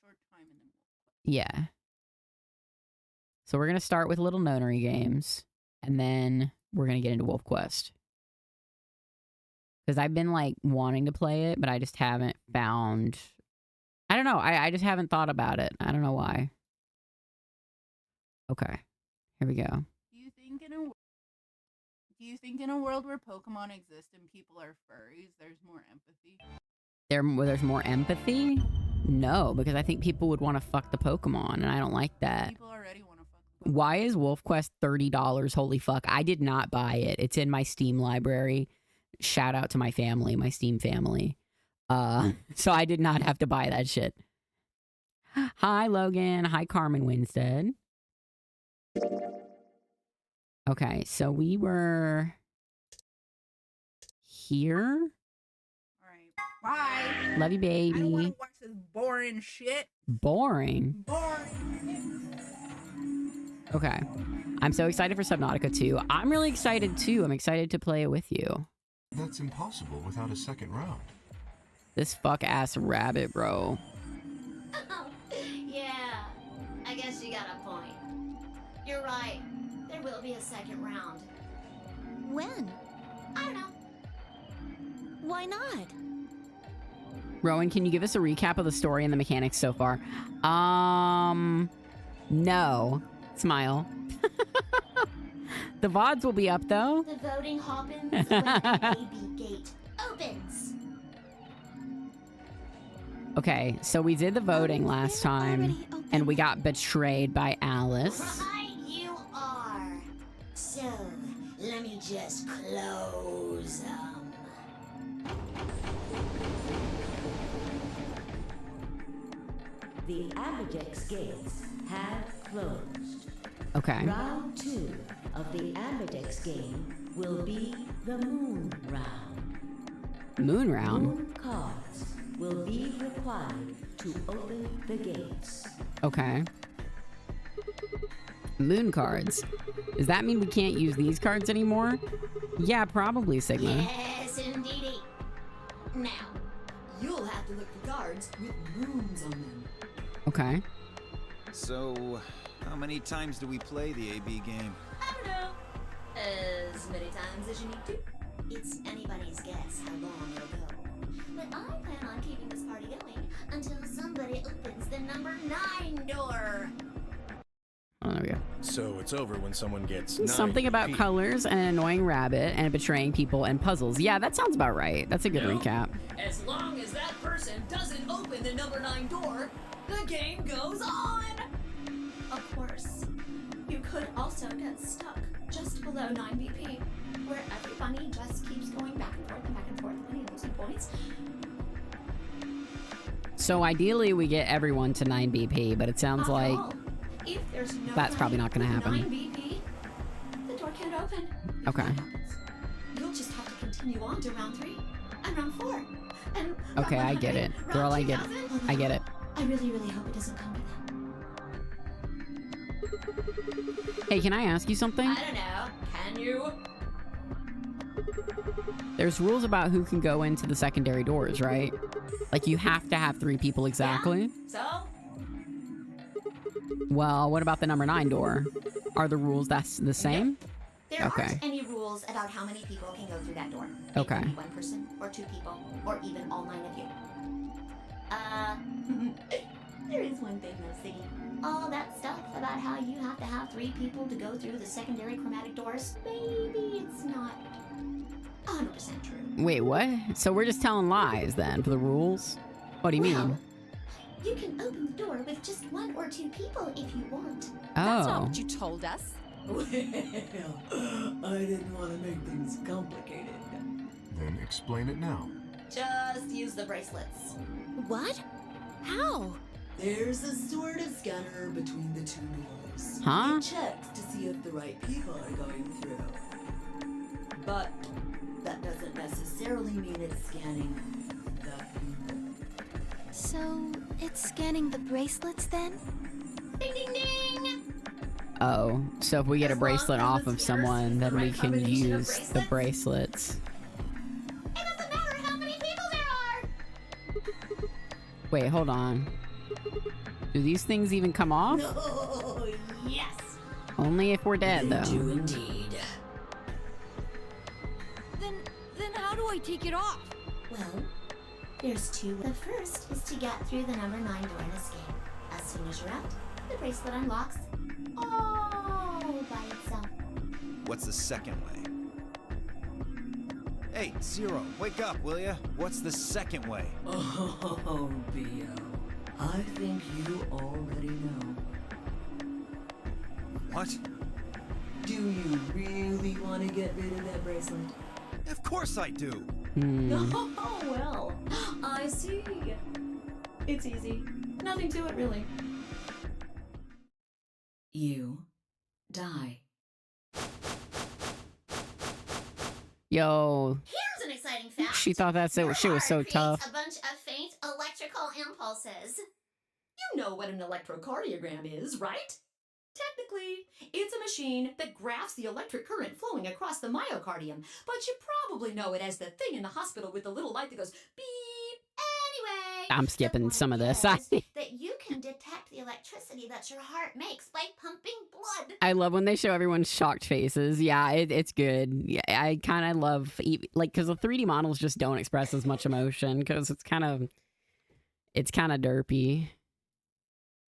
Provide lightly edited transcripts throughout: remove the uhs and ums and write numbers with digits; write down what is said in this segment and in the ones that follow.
very short time and then Yeah. So we're going to start with little nonary games, and then we're going to get into Wolf Quest. Because I've been, like, wanting to play it, but I just haven't found... I don't know. I just haven't thought about it. I don't know why. Okay. Here we go. Do you think in a world where Pokemon exist and people are furries, there's more empathy? There's more empathy? No, because I think people would want to fuck the Pokemon, and I don't like that. People already want to fuck the Pokemon. Why is Wolf Quest $30? Holy fuck. I did not buy it. It's in my Steam library. Shout out to my family, my Steam family. So I did not have to buy that shit. Hi, Logan. Hi, Carmen Winstead. Okay, so we were here. Bye. Love you, baby. I don't want to watch this boring shit. Boring. Okay. I'm so excited for Subnautica 2. I'm really excited too. I'm excited to play it with you. That's impossible without a second round. This fuck-ass rabbit, bro. Yeah, I guess you got a point. You're right. There will be a second round. When? I don't know. Why not? Rowan, can you give us a recap of the story and the mechanics so far? No. Smile. The VODs will be up, though. The voting happens when the AB gate opens. Okay, so we did the voting last time, and we got betrayed by Alice. Right, you are. So, let me just close The Amberdex gates have closed. Okay. Round 2 of the Amberdex game will be the Moon Round. Moon round? Moon cards will be required to open the gates. Okay. Moon cards. Does that mean we can't use these cards anymore? Yeah, probably, Sigma. Yes, indeedy. Now, You'll have to look for cards with moons on them. Okay. So, how many times do we play the AB game? I don't know. As many times as you need to. It's anybody's guess how long it'll go. But I plan on keeping this party going until somebody opens the number 9 door. Oh, there we go. So it's over when someone gets Something about colors and an annoying rabbit and betraying people and puzzles. Yeah, that sounds about right. That's a good recap. As long as that person doesn't open the number 9 door, the game goes on! Of course, you could also get stuck just below 9 BP, where everybody just keeps going back and forth and back and forth, winning and losing points. So ideally we get everyone to 9 BP, but it sounds After like all, if there's no that's probably not going to with happen. 9 BP, the door can't open. If Okay. that happens, you'll just have to continue on to round 3 and round 4. And Okay, round I get it. 100, Girl, round I get it. 2000. I get it. I really, really hope it doesn't come to that. Hey, can I ask you something? I don't know. Can you? There's rules about who can go into the secondary doors, right? Like, you have to have 3 people exactly. So? Well, what about the number 9 door? Are the rules that's the same? There Okay. aren't any rules about how many people can go through that door. Okay. It can be 1 person, or 2 people, or even all 9 of you. There is one thing though, Siggy. All that stuff about how you have to have 3 people to go through the secondary chromatic doors, maybe it's not 100% true. Wait, what? So we're just telling lies then for the rules? What do you Well, mean? you can open the door with just 1 or 2 people if you want. That's not Oh. what you told us. Well, I didn't want to make things complicated. Then explain it now. Just use the bracelets. What? How? There's a sort of scanner between the 2 doors. Huh? It checks to see if the right people are going through. But that doesn't necessarily mean it's scanning the people. So, it's scanning the bracelets then? Ding ding ding! Oh, so if we get a As long bracelet as off the of scanners someone, use then the we right can combination of use the bracelets. It doesn't matter how many people there are! Wait, hold on. Do these things even come off? Oh, yes. Only if we're dead, They though. do indeed. Then how do I take it off? Well, there's two. The first is to get through the number 9 door and escape. As soon as you're out, the bracelet unlocks all by itself. What's the second way? Hey, Zero, wake up, will ya? What's the second way? Oh, B.O. I think you already know. What? Do you really want to get rid of that bracelet? Of course I do. Oh, well, I see. It's easy. Nothing to it, really. You die. Yo, Here's an exciting fact. she thought that Your shit was so heart creates tough. a bunch of faint electrical impulses. You know what an electrocardiogram is, right? Technically, it's a machine that graphs the electric current flowing across the myocardium, but you probably know it as the thing in the hospital with the little light that goes beep. Anyway, I'm the skipping point some of this. is that you can detect the electricity that your heart makes by pumping blood. I love when they show everyone's shocked faces. Yeah, it's good. Yeah, I kind of love, like, because the 3D models just don't express as much emotion because it's kind of derpy.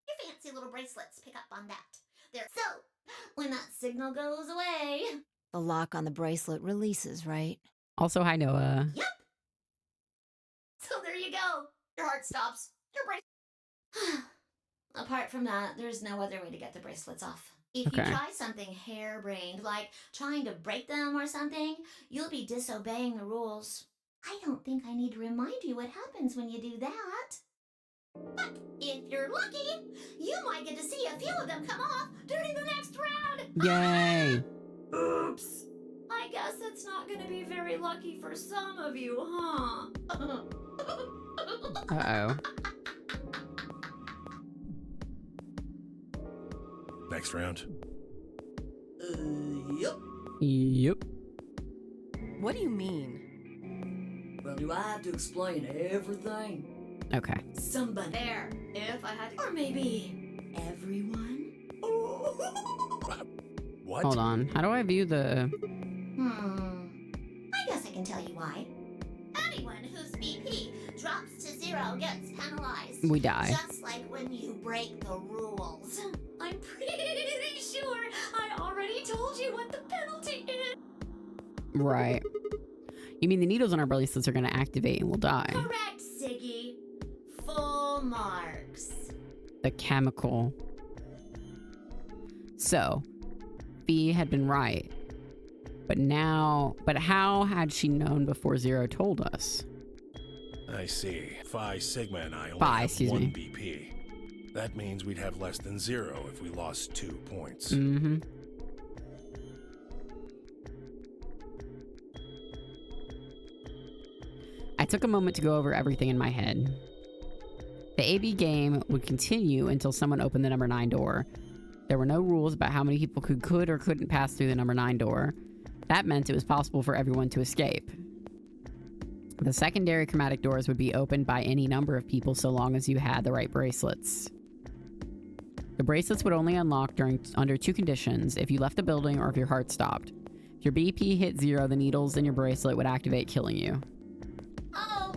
Your fancy little bracelets pick up on that. So, when that signal goes away... The lock on the bracelet releases, right? Also, hi, Noah. Yep. So there you go. Your heart stops. Your bracelet... Apart from that, there's no other way to get the bracelets off. If you Okay. try something harebrained, like trying to break them or something, you'll be disobeying the rules. I don't think I need to remind you what happens when you do that. But if you're lucky, you might get to see a few of them come off during the next round. Yay. Oops. I guess it's not going to be very lucky for some of you, huh? Uh-oh. Next round. Yep. Yep. What do you mean? Well, do I have to explain everything? Okay. Somebody there, if I had to. Or maybe everyone? What? Hold on. How do I view the... I guess I can tell you why. Anyone whose BP drops to 0 gets penalized. We die. Just like when you break the rules. I'm pretty sure I already told you what the penalty is. Right. You mean the needles on our bracelets are going to activate and we'll die? Correct, Siggy. Full marks. The chemical. So, Fee had been right. But how had she known before Zero told us? I see. Phi Sigma and I only Phi, have excuse 1 me. BP. That means we'd have less than 0 if we lost 2 points. Mm-hmm. I took a moment to go over everything in my head. The AB game would continue until someone opened the number 9 door. There were no rules about how many people could or couldn't pass through the number 9 door. That meant it was possible for everyone to escape. The secondary chromatic doors would be opened by any number of people so long as you had the right bracelets. The bracelets would only unlock under 2 conditions: if you left the building or if your heart stopped. If your BP hit 0, the needles in your bracelet would activate, killing you. Oh,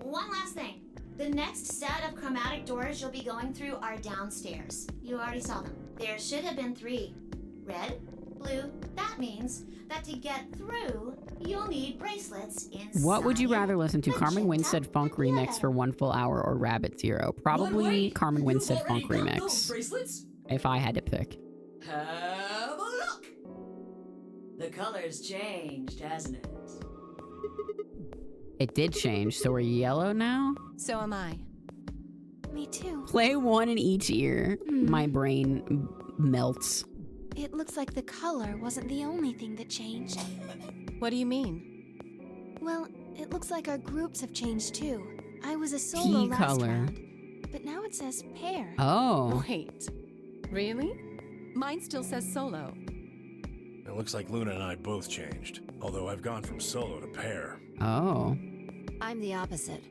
one last thing. The next set of chromatic doors you'll be going through are downstairs. You already saw them. There should have been 3. Red, blue. That means that to get through, you'll need bracelets inside. What would you rather listen to, Carmen magenta Winstead Funk and Remix yellow. for 1 full hour or Rabbit Zero? Probably Wait, Carmen you've Winstead already Funk got those Remix, bracelets? if I had to pick. Have a look. The color's changed, hasn't it? It did change, so we're yellow now? So am I. Me too. Play 1 in each ear. My brain melts. It looks like the color wasn't the only thing that changed. What do you mean? Well, it looks like our groups have changed too. I was a solo Pea last color. round, but now it says pair. Oh. Wait. Really? Mine still says solo. It looks like Luna and I both changed, although I've gone from solo to pair. Oh. I'm the opposite.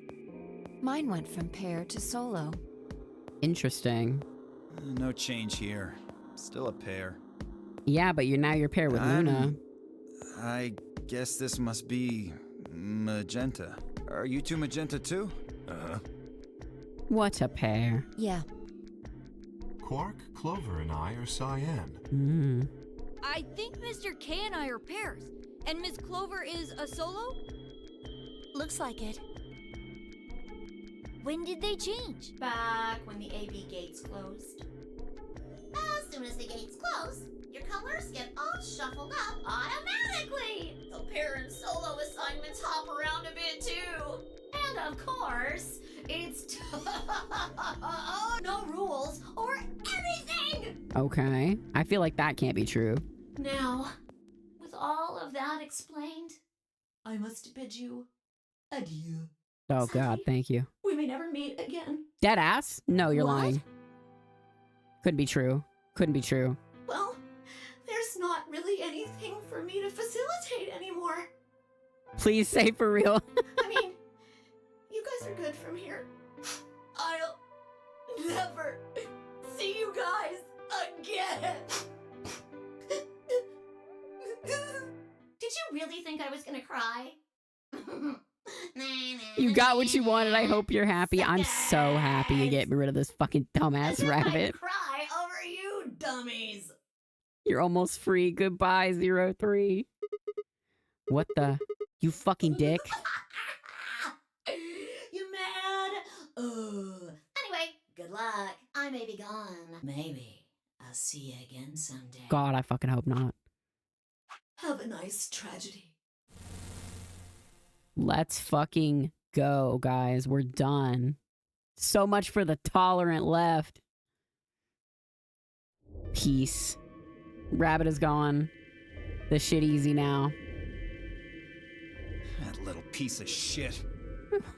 Mine went from pair to solo. Interesting. No change here. Still a pair. Yeah, but you're paired with Luna. I guess this must be magenta. Are you two magenta too? Uh-huh. What a pair. Yeah. Quark, Clover, and I are cyan. Mm. I think Mr. K and I are pairs. And Miss Clover is a solo? Looks like it. When did they change? Back when the AB gates closed. As soon as the gates close, your colors get all shuffled up automatically. The pair and solo assignments hop around a bit too. And of course, it's no rules or anything. Okay. I feel like that can't be true. Now, with all of that explained, I must bid you adieu. Oh, God, thank you. We may never meet again. Dead ass? No, you're What? lying. Couldn't be true. Couldn't be true. Well, there's not really anything for me to facilitate anymore. Please say for real. I mean, you guys are good from here. I'll never see you guys again. Did you really think I was gonna cry? You got what you wanted. I hope you're happy. I'm so happy to get rid of this fucking dumbass rabbit. Cry over you dummies. You're almost free. Goodbye, 03. What the? You fucking dick. You mad? Anyway, good luck. I may be gone. Maybe I'll see you again someday. God, I fucking hope not. Have a nice tragedy. Let's fucking go, guys. We're done. So much for the tolerant left. Peace. Rabbit is gone. The shit easy now. That little piece of shit.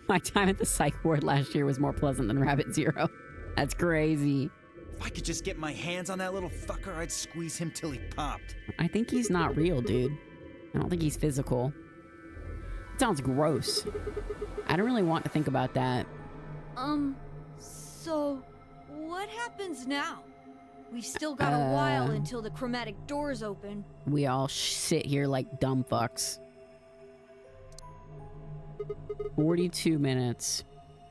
My time at the psych ward last year was more pleasant than Rabbit Zero. That's crazy. If I could just get my hands on that little fucker, I'd squeeze him till he popped. I think he's not real, dude. I don't think he's physical. It sounds gross. I don't really want to think about that. So what happens now? We've still got a while until the chromatic doors open. We all sit here like dumb fucks. 42 minutes.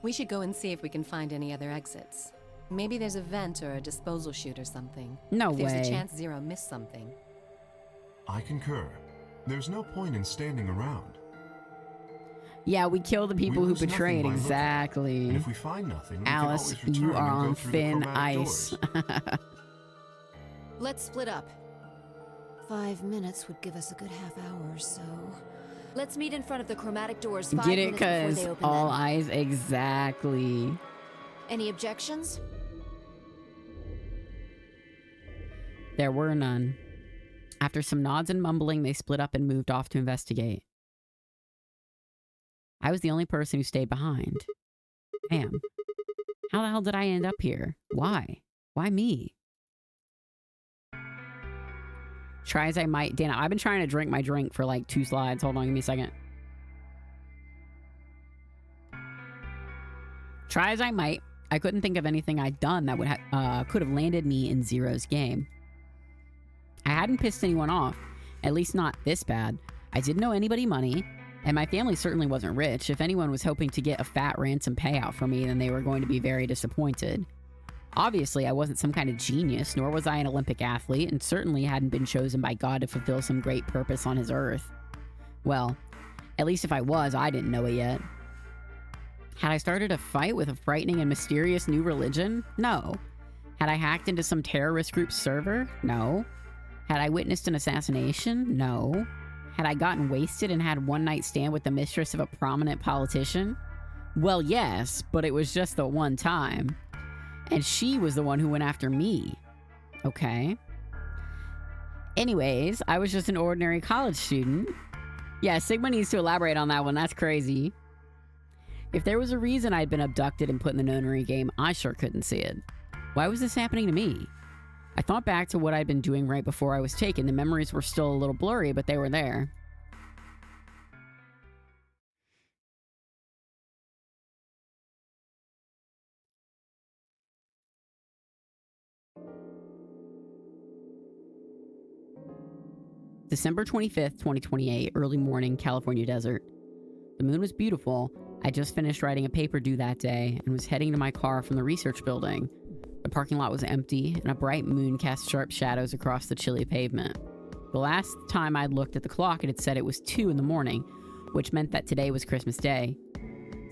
We should go and see if we can find any other exits. Maybe there's a vent or a disposal chute or something. No There's way. a chance Zero missed something. I concur. There's no point in standing around. Yeah, we kill the people who lose nothing betrayed. by looking. Exactly. And if we find nothing, we Alice, can always you return are and go on through the thin chromatic ice. doors. Let's split up. 5 minutes would give us a good half hour or so. Let's meet in front of the chromatic doors 5 Get it? minutes before Because they open all then. eyes. Exactly. Any objections? There were none. After some nods and mumbling, they split up and moved off to investigate. I was the only person who stayed behind. Damn. How the hell did I end up here? Why? Why me? Try as I might. Dana, I've been trying to drink my drink for like 2 slides. Hold on, give me a second. Try as I might, I couldn't think of anything I'd done that would could have landed me in Zero's game. I hadn't pissed anyone off, at least not this bad. I didn't owe anybody money, and my family certainly wasn't rich. If anyone was hoping to get a fat ransom payout from me, then they were going to be very disappointed. Obviously, I wasn't some kind of genius, nor was I an Olympic athlete, and certainly hadn't been chosen by God to fulfill some great purpose on his earth. Well, at least if I was, I didn't know it yet. Had I started a fight with a frightening and mysterious new religion? No. Had I hacked into some terrorist group's server? No. Had I witnessed an assassination? No. Had I gotten wasted and had one night stand with the mistress of a prominent politician? Well, yes, but it was just the one time. And she was the one who went after me. Okay. Anyways, I was just an ordinary college student. Yeah, Sigma needs to elaborate on that one. That's crazy. If there was a reason I'd been abducted and put in the nonary game, I sure couldn't see it. Why was this happening to me? I thought back to what I'd been doing right before I was taken. The memories were still a little blurry, but they were there. December 25th, 2028, early morning, California desert. The moon was beautiful. I just finished writing a paper due that day and was heading to my car from the research building. The parking lot was empty, and a bright moon cast sharp shadows across the chilly pavement. The last time I'd looked at the clock, it had said it was 2 in the morning, which meant that today was Christmas Day.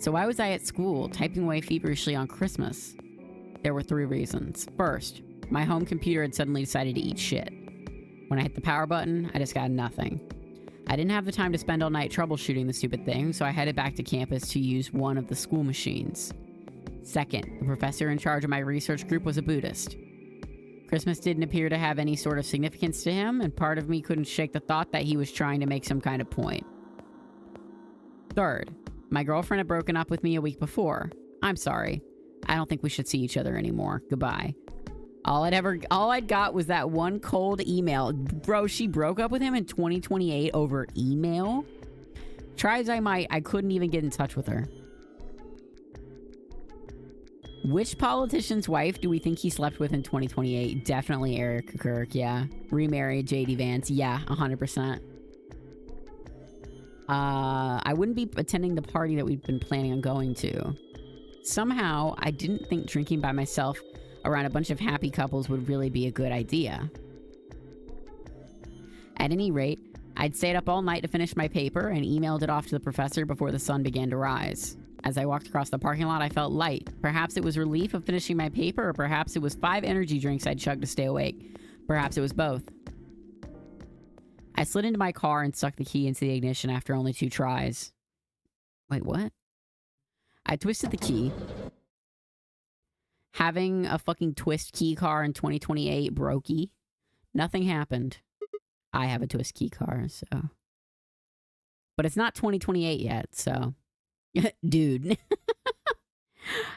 So why was I at school, typing away feverishly on Christmas? There were 3 reasons. First, my home computer had suddenly decided to eat shit. When I hit the power button, I just got nothing. I didn't have the time to spend all night troubleshooting the stupid thing, so I headed back to campus to use one of the school machines. Second, the professor in charge of my research group was a Buddhist. Christmas didn't appear to have any sort of significance to him, and part of me couldn't shake the thought that he was trying to make some kind of point. Third, my girlfriend had broken up with me a week before. I'm sorry. I don't think we should see each other anymore. Goodbye. All I'd got was that one cold email. Bro, she broke up with him in 2028 over email? Try as I might, I couldn't even get in touch with her. Which politician's wife do we think he slept with in 2028? Definitely Eric Kirk, yeah. Remarried JD Vance, yeah, 100%. I wouldn't be attending the party that we've been planning on going to. Somehow, I didn't think drinking by myself around a bunch of happy couples would really be a good idea. At any rate, I'd stayed up all night to finish my paper and emailed it off to the professor before the sun began to rise. As I walked across the parking lot, I felt light. Perhaps it was relief of finishing my paper, or perhaps it was 5 energy drinks I'd chugged to stay awake. Perhaps it was both. I slid into my car and stuck the key into the ignition after only 2 tries. Wait, what? I twisted the key. Having a fucking twist key car in 2028 brokey. Nothing happened. I have a twist key car, so. But it's not 2028 yet, so. Dude.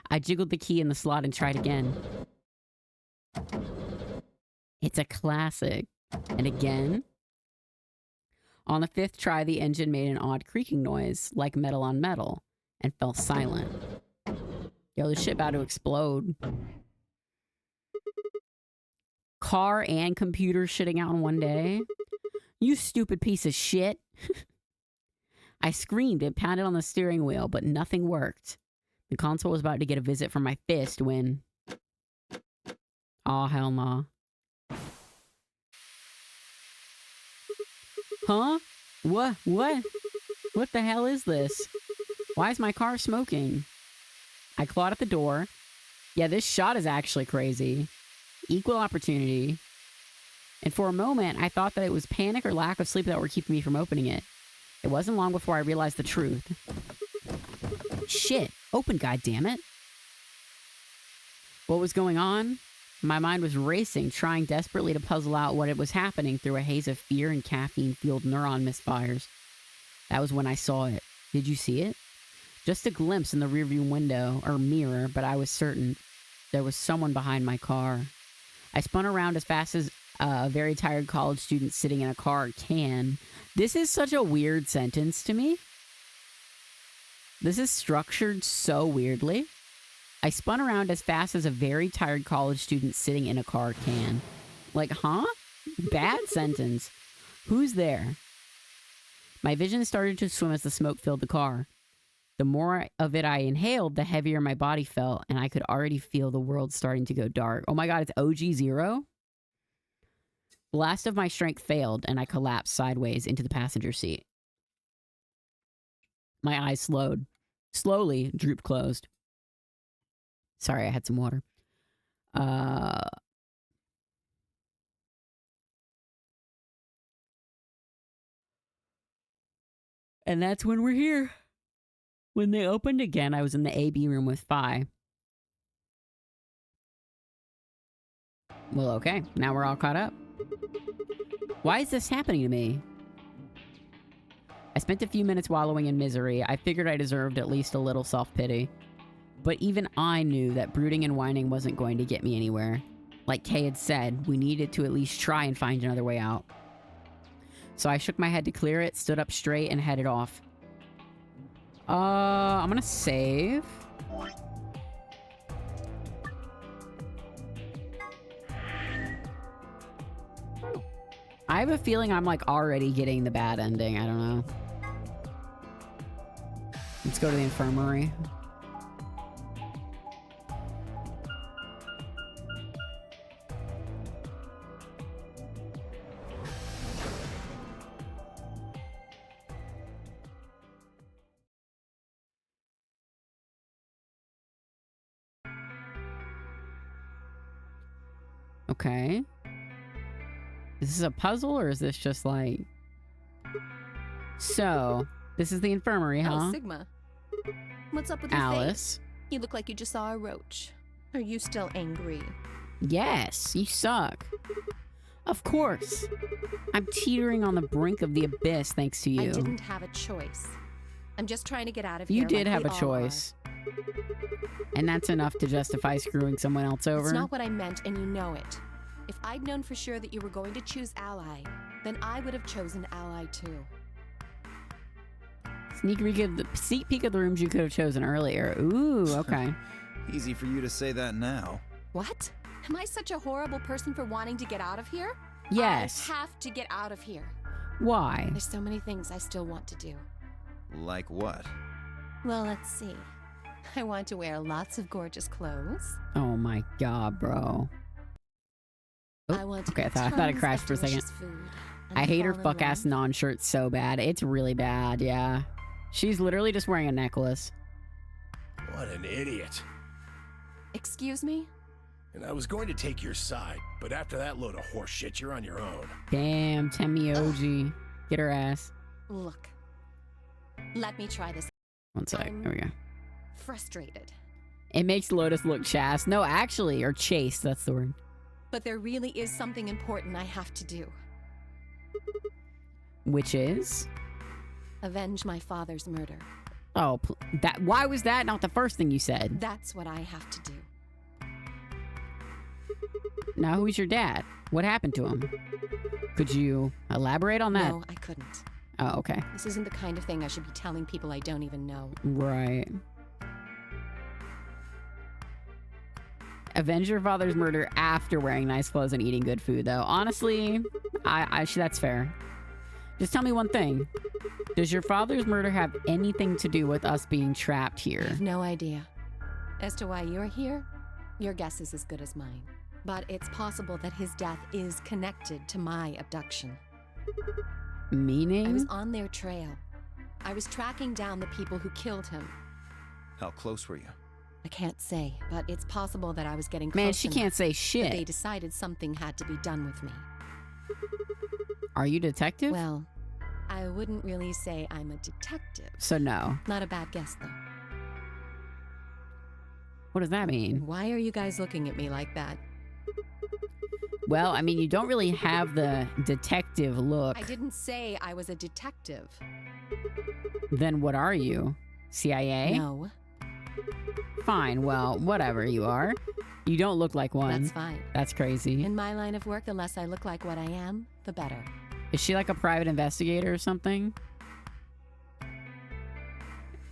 I jiggled the key in the slot and tried again. It's a classic. And again. On the 5th try, the engine made an odd creaking noise, like metal on metal, and fell silent. Yo, this shit about to explode. Car and computer shitting out in one day? You stupid piece of shit. I screamed and pounded on the steering wheel, but nothing worked. The console was about to get a visit from my fist when... Aw, hell nah. Huh? What? What the hell is this? Why is my car smoking? I clawed at the door. Yeah, this shot is actually crazy. Equal opportunity. And for a moment, I thought that it was panic or lack of sleep that were keeping me from opening it. It wasn't long before I realized the truth. Shit, open, goddammit. What was going on? My mind was racing, trying desperately to puzzle out what it was happening through a haze of fear and caffeine-fueled neuron misfires. That was when I saw it. Did you see it? Just a glimpse in the rearview window, or mirror, but I was certain there was someone behind my car. I spun around as fast as a very tired college student sitting in a car can. This is such a weird sentence to me. This is structured so weirdly. I spun around as fast as a very tired college student sitting in a car can. Like, huh? Bad sentence. Who's there? My vision started to swim as the smoke filled the car. The more of it I inhaled, the heavier my body felt, and I could already feel the world starting to go dark. Oh my god, it's OG0? The last of my strength failed, and I collapsed sideways into the passenger seat. My eyes slowly drooped closed. Sorry, I had some water. And that's when we're here. When they opened again, I was in the AB room with Phi. Well, okay. Now we're all caught up. Why is this happening to me? I spent a few minutes wallowing in misery. I figured I deserved at least a little self-pity. But even I knew that brooding and whining wasn't going to get me anywhere. Like Kay had said, we needed to at least try and find another way out. So I shook my head to clear it, stood up straight, and headed off. I'm gonna save. I have a feeling I'm like already getting the bad ending. I don't know. Let's go to the infirmary. Okay. Is this a puzzle or is this just like... So, this is the infirmary, huh? Oh, Sigma. What's up with your Alice. face? You look like you just saw a roach. Are you still angry? Yes, you suck. Of course. I'm teetering on the brink of the abyss thanks to you. I didn't have a choice. I'm just trying to get out of here. You did like have we a all choice. And that's enough to justify screwing someone else are. over? It's not what I meant, and you know it. If I'd known for sure that you were going to choose Ally, then I would have chosen Ally too. Sneak peek of the rooms you could have chosen earlier. Ooh, okay. Easy for you to say that now. What? Am I such a horrible person for wanting to get out of here? Yes. I have to get out of here. Why? There's so many things I still want to do. Like what? Well, let's see. I want to wear lots of gorgeous clothes. Oh my god, bro. Oh, I want to okay, I eat thought it tons crashed of for a second. delicious food and I hate her fall in fuck ass love. non-shirt so bad. It's really bad, yeah. She's literally just wearing a necklace. What an idiot. Excuse me? And I was going to take your side, but after that load of horse shit, you're on your own. Damn, Temi OG. Get her ass. Look. Let me try this. One sec. There we go. Frustrated. It makes Lotus look chaste. No, actually, or chaste. That's the word. But there really is something important I have to do. Which is? Avenge my father's murder. Oh, that. Why was that not the first thing you said? That's what I have to do. Now, who's your dad? What happened to him? Could you elaborate on that? No, I couldn't. Oh, okay. This isn't the kind of thing I should be telling people I don't even know. Right. Avenge your father's murder after wearing nice clothes and eating good food, though. Honestly, that's fair. Just tell me one thing. Does your father's murder have anything to do with us being trapped I here? have no idea. As to why you're here, your guess is as good as mine. But it's possible that his death is connected to my abduction. Meaning? I was on their trail. I was tracking down the people who killed him. How close were you? I can't say, but it's possible that I was getting close Man, she can't say that shit. they decided something had to be done with me. Are you detective? Well, I wouldn't really say I'm a detective. So no. Not a bad guess, though. What does that mean? Why are you guys looking at me like that? Well, I mean, you don't really have the detective look. I didn't say I was a detective. Then what are you? CIA? No. Fine, well, whatever you are. You don't look like one. That's fine. That's crazy. In my line of work, the less I look like what I am, the better. Is she like a private investigator or something?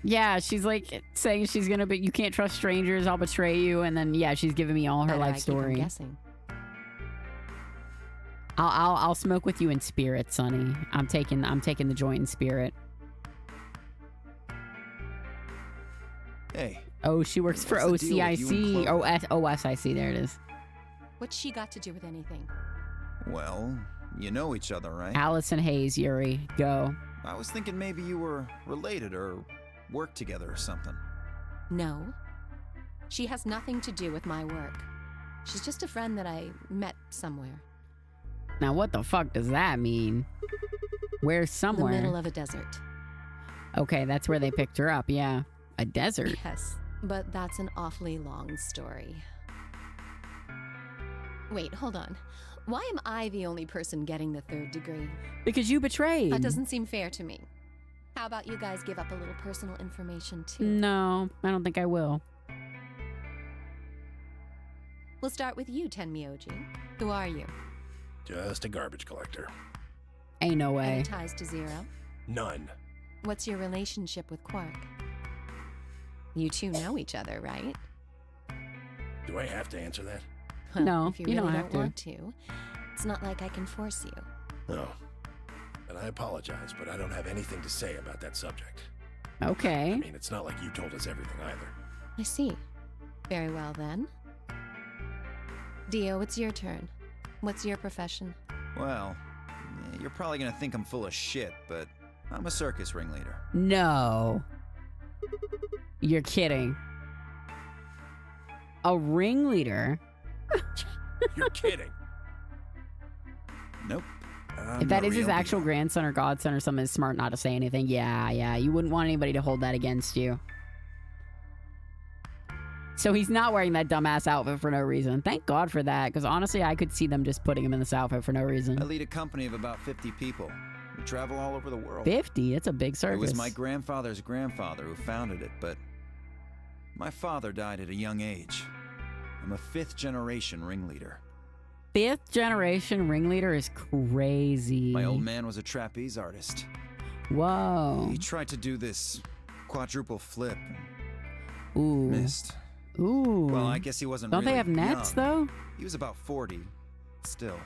Yeah, she's like saying she's gonna be, you can't trust strangers, I'll betray you, and then yeah, she's giving me all her Better I life keep 'em story. guessing. I'll smoke with you in spirit, Sonny. I'm taking the joint in spirit. Hey. Oh, she works for what's the deal with you and OCIC. Chloe? OSIC, there it is. What's she got to do with anything? Well, you know each other, right? Allison Hayes, Yuri, go. I was thinking maybe you were related or worked together or something. No. She has nothing to do with my work. She's just a friend that I met somewhere. Now, what the fuck does that mean? Where's somewhere? The middle of a desert. Okay, that's where they picked her up, yeah. A desert? Yes, but that's an awfully long story. Wait, hold on. Why am I the only person getting the 3rd degree? Because you betrayed. That doesn't seem fair to me. How about you guys give up a little personal information too? No, I don't think I will. We'll start with you, Tenmyoji. Who are you? Just a garbage collector. Ain't no way. Any ties to Zero? None. What's your relationship with Quark? You two know each other, right? Do I have to answer that? Well, No, if you you really don't have to. want to, it's not like I can force you. No. And I apologize, but I don't have anything to say about that subject. Okay. I mean, it's not like you told us everything either. I see. Very well then. Dio, it's your turn. What's your profession? Well, you're probably gonna think I'm full of shit, but I'm a circus ringleader. No. You're kidding. A ringleader? You're kidding. Nope. If that is his actual grandson or godson or something, is smart not to say anything. Yeah, you wouldn't want anybody to hold that against you. So he's not wearing that dumbass outfit for no reason. Thank God for that, because honestly, I could see them just putting him in this outfit for no reason. I lead a company of about 50 people. We travel all over the world. 50? That's a big circus. It was my grandfather's grandfather who founded it, but my father died at a young age. I'm a 5th generation ringleader. 5th generation ringleader is crazy. My old man was a trapeze artist. Whoa. He tried to do this quadruple flip and Ooh. missed. Ooh. Well, I guess he wasn't Don't really they have nets, young. though? He was about 40. Still.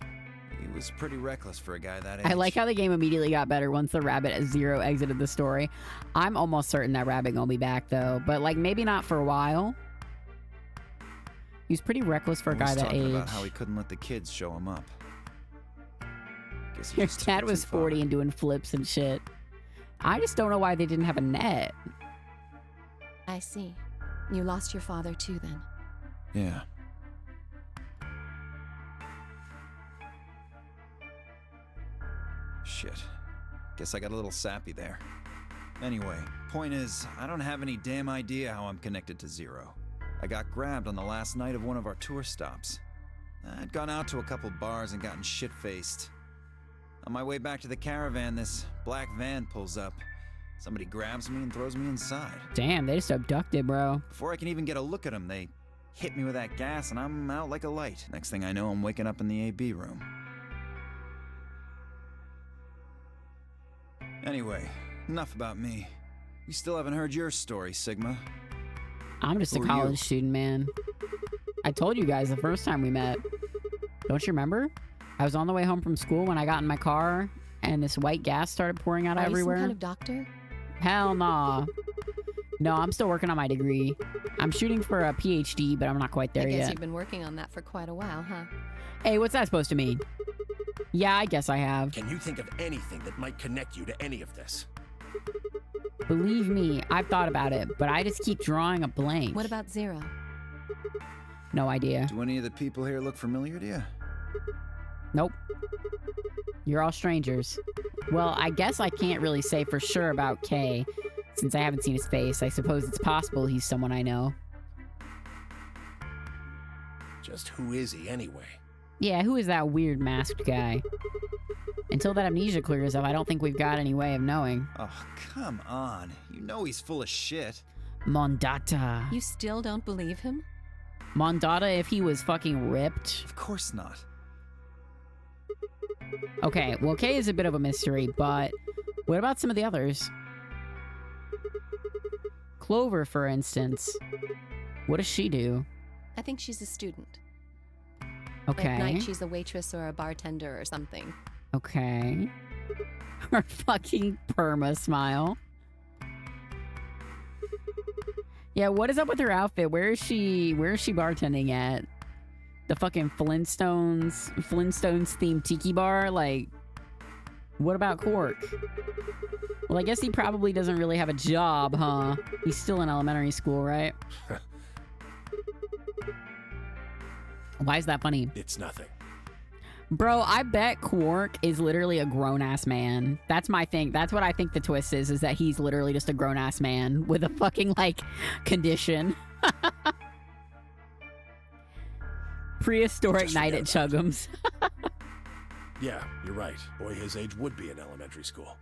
He was pretty reckless for a guy that age. I like how the game immediately got better once the rabbit Zero exited the story. I'm almost certain that rabbit gonna be back, though. But, like, maybe not for a while. He was pretty reckless for a guy that talking age. about how he couldn't let the kids show him up. Guess he Your just took dad it was too far. 40 and doing flips and shit. I just don't know why they didn't have a net. I see. You lost your father too, then. Yeah. Shit. Guess I got a little sappy there. Anyway, point is, I don't have any damn idea how I'm connected to Zero. I got grabbed on the last night of one of our tour stops. I'd gone out to a couple bars and gotten shit-faced. On my way back to the caravan, this black van pulls up. Somebody grabs me and throws me inside. Damn, they just abducted, bro. Before I can even get a look at them, they hit me with that gas and I'm out like a light. Next thing I know, I'm waking up in the AB room. Anyway, enough about me. We still haven't heard your story, Sigma. I'm just a Who are you? college student, man. I told you guys the first time we met. Don't you remember? I was on the way home from school when I got in my car and this white gas started pouring out Are everywhere. you some kind of doctor? Hell nah. No, I'm still working on my degree. I'm shooting for a PhD, but I'm not quite there I guess yet. you've been working on that for quite a while, huh? Hey, what's that supposed to mean? Yeah, I guess I have. Can you think of anything that might connect you to any of this? Believe me, I've thought about it, but I just keep drawing a blank. What about Zero? No idea. Do any of the people here look familiar to you? Nope. You're all strangers. Well, I guess I can't really say for sure about Kay, since I haven't seen his face. I suppose it's possible he's someone I know. Just who is he anyway? Yeah, who is that weird masked guy? Until that amnesia clears up, I don't think we've got any way of knowing. Oh, come on. You know he's full of shit. Mondata. You still don't believe him? Mondata if he was fucking ripped? Of course not. Okay, well, Kay is a bit of a mystery, but what about some of the others? Clover, for instance. What does she do? I think she's a student. Okay. At night, she's a waitress or a bartender or something. Okay. Her fucking perma smile. Yeah, what is up with her outfit? Where is she bartending at? The fucking Flintstones themed tiki bar? Like, what about Quark? Well, I guess he probably doesn't really have a job, huh? He's still in elementary school, right? Why is that funny? It's nothing. Bro, I bet Quark is literally a grown-ass man. That's my thing. That's what I think the twist is that he's literally just a grown-ass man with a fucking, like, condition. Prehistoric Just night at forget Chuggum's. Yeah, you're right. Boy his age would be in elementary school.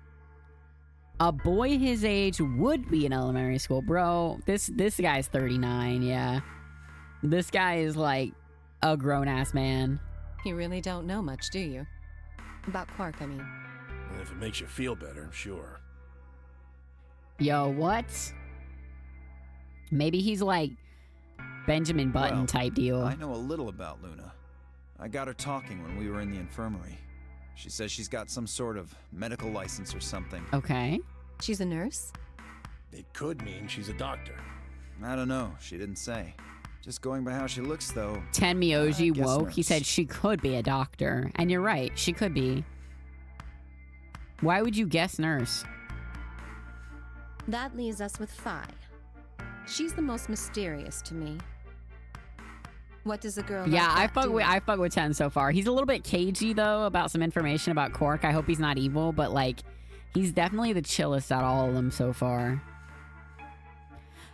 A boy his age would be in elementary school. Bro, this guy's 39, yeah. This guy is, like, a grown-ass man. You really don't know much, do you? About Quark, I mean. And if it makes you feel better, sure. Yo, what? Maybe he's like Benjamin Button type deal. I know a little about Luna. I got her talking when we were in the infirmary. She says she's got some sort of medical license or something. Okay. She's a nurse? It could mean she's a doctor. I don't know. She didn't say. Just going by how she looks, though. Tenmyoji guess woke. He nurse. said she could be a doctor. And you're right. She could be. Why would you guess nurse? That leaves us with Phi. She's the most mysterious to me. What does a girl Yeah, like I that fuck do? with I fuck with 10 so far. He's a little bit cagey though about some information about Quark. I hope he's not evil, but like he's definitely the chillest out of all of them so far.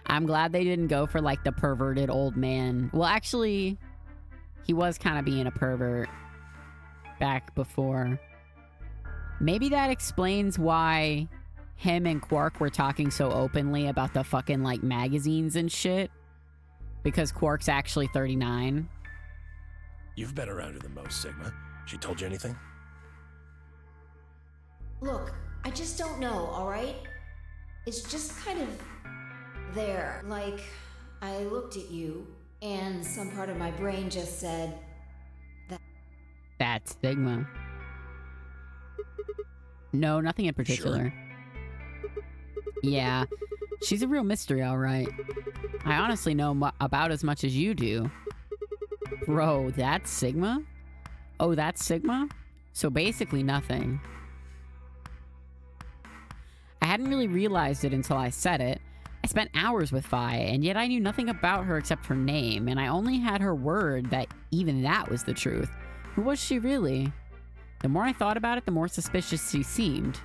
I'm glad they didn't go for like the perverted old man. Well, actually, he was kind of being a pervert back before. Maybe that explains why him and Quark were talking so openly about the fucking like magazines and shit. Because Quark's actually 39. You've been around her the most, Sigma. She told you anything? Look, I just don't know, alright? It's just kind of there. Like, I looked at you, and some part of my brain just said that. That's Sigma. No, nothing in particular. Yeah, she's a real mystery, all right. I honestly know about as much as you do. Bro, that's Sigma? Oh, that's Sigma? So basically nothing. I hadn't really realized it until I said it. I spent hours with Phi, and yet I knew nothing about her except her name, and I only had her word that even that was the truth. Who was she really? The more I thought about it, the more suspicious she seemed.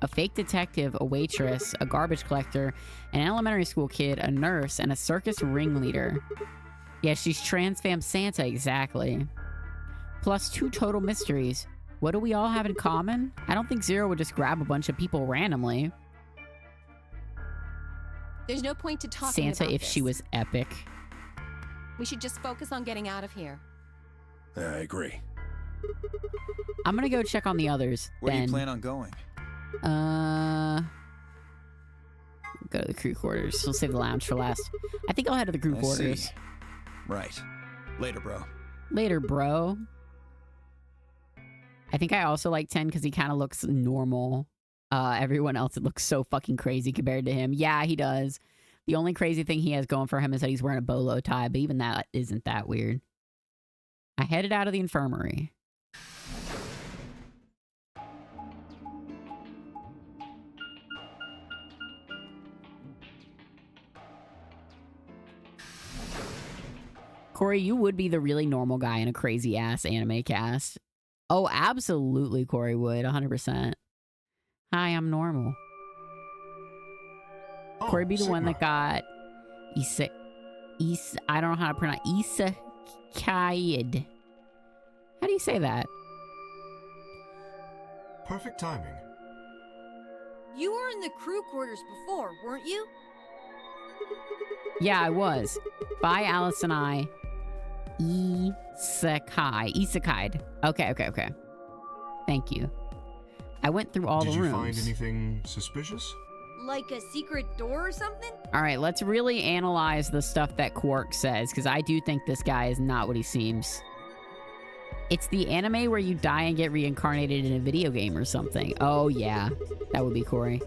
A fake detective, a waitress, a garbage collector, an elementary school kid, a nurse, and a circus ringleader. Yeah, she's trans fam Santa, exactly. Plus 2 total mysteries. What do we all have in common? I don't think Zero would just grab a bunch of people randomly. There's no point to talking Santa about if this. she was epic. We should just focus on getting out of here. I agree. I'm gonna go check on the others. Where do then. you plan on going? Go to the crew quarters. We'll save the lounge for last. I think I'll head to the crew I quarters. see. Right. Later, bro. Later, bro. I think I also like 10 because he kind of looks normal. Everyone else, it looks so fucking crazy compared to him. Yeah, he does. The only crazy thing he has going for him is that he's wearing a bolo tie, but even that isn't that weird. I headed out of the infirmary. Corey, you would be the really normal guy in a crazy ass anime cast. Oh, absolutely, Corey would, 100%. Hi, I'm normal. Oh, Corey be the one Sigma. that got I don't know how to pronounce isekai. How do you say that? Perfect timing. You were in the crew quarters before, weren't you? Yeah, I was. By Alice and I. Isekai'd. Okay. Thank you. I went through all Did the you rooms. find anything suspicious? Like a secret door or something? All right, let's really analyze the stuff that Quark says, because I do think this guy is not what he seems. It's the anime where you die and get reincarnated in a video game or something. Oh, yeah. That would be Corey.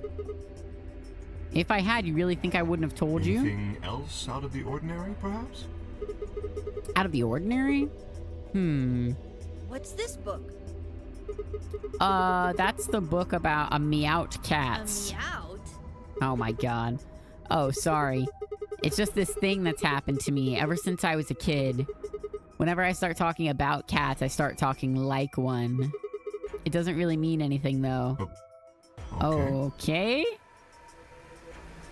If I had, you really think I wouldn't have told you? Anything else out of the ordinary, perhaps? Out of the ordinary? What's this book? That's the book about a meowt cats. A meowt? Oh my god. Oh, sorry. It's just this thing that's happened to me ever since I was a kid. Whenever I start talking about cats, I start talking like one. It doesn't really mean anything, though. Okay.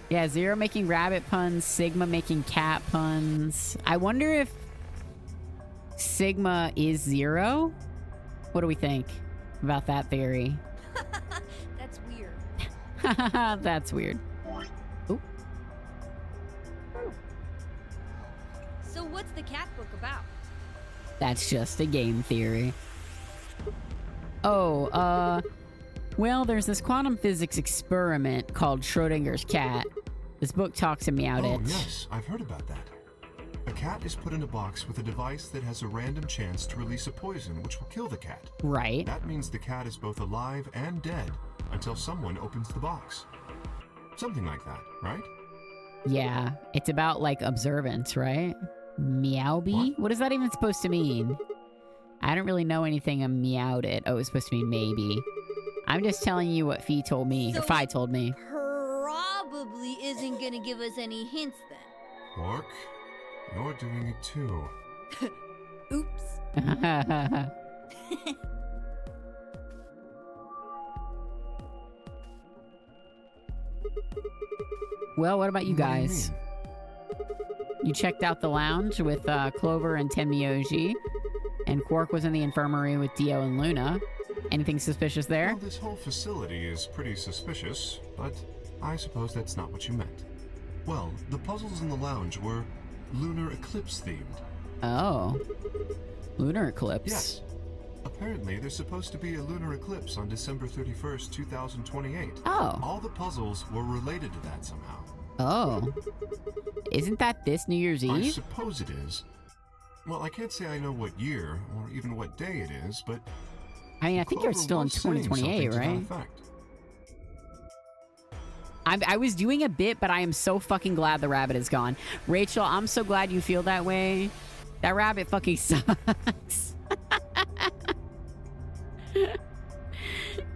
Yeah, Zero making rabbit puns, Sigma making cat puns. I wonder if Sigma is Zero? What do we think about that theory? That's weird. That's weird. Ooh. So what's the cat book about? That's just a game theory. Oh, well, there's this quantum physics experiment called Schrodinger's cat. This book talks about Oh, it. yes, I've heard about that. A cat is put in a box with a device that has a random chance to release a poison which will kill the cat. Right. That means the cat is both alive and dead until someone opens the box. Something like that, right? Yeah. It's about, like, observance, right? Meowbie? What is that even supposed to mean? I don't really know anything of meowed it. Oh, it's supposed to mean maybe. I'm just telling you what Fee told me, So or Fi told me. Probably isn't gonna give us any hints then. Quark, you're doing it too. Oops. Well, what about you What do you guys? mean? You checked out the lounge with Clover and Tenmyoji, and Quark was in the infirmary with Dio and Luna. Anything suspicious there? Well, this whole facility is pretty suspicious, but I suppose that's not what you meant. Well, the puzzles in the lounge were lunar eclipse themed. Oh. Lunar eclipse. Yes. Apparently, there's supposed to be a lunar eclipse on December 31st, 2028. Oh. All the puzzles were related to that somehow. Oh. Isn't that this New Year's I Eve? suppose it is. Well, I can't say I know what year or even what day it is, but I mean, I think you're Clover still in was saying 2028, something to that right? effect. I was doing a bit, but I am so fucking glad the rabbit is gone. Rachel, I'm so glad you feel that way. That rabbit fucking sucks.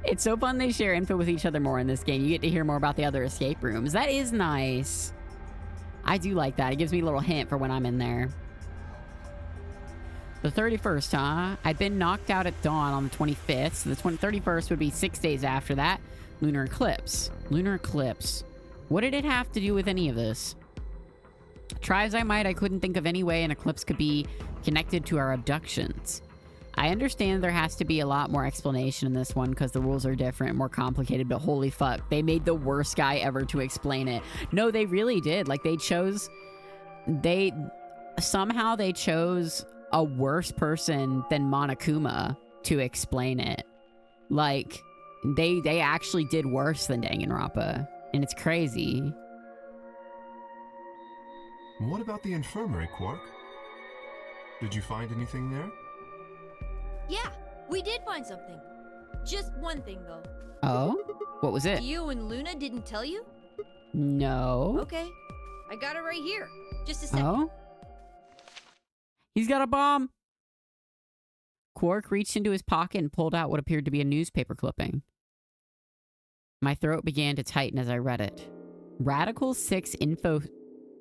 It's so fun they share info with each other more in this game. You get to hear more about the other escape rooms. That is nice. I do like that. It gives me a little hint for when I'm in there. The 31st, huh? I'd been knocked out at dawn on the 25th, so the 31st would be 6 days after that. Lunar eclipse. Lunar eclipse. What did it have to do with any of this? Try as I might, I couldn't think of any way an eclipse could be connected to our abductions. I understand there has to be a lot more explanation in this one because the rules are different, more complicated, but holy fuck, they made the worst guy ever to explain it. No, they really did. Like, somehow they chose a worse person than Monokuma to explain it. Like, they actually did worse than Danganronpa, and it's crazy. What about the infirmary, Quark? Did you find anything there? Yeah, we did find something. Just one thing, though. Oh? What was it? You and Luna didn't tell you? No. Okay. I got it right here. Just a second. Oh? He's got a bomb! Quark reached into his pocket and pulled out what appeared to be a newspaper clipping. My throat began to tighten as I read it. Radical 6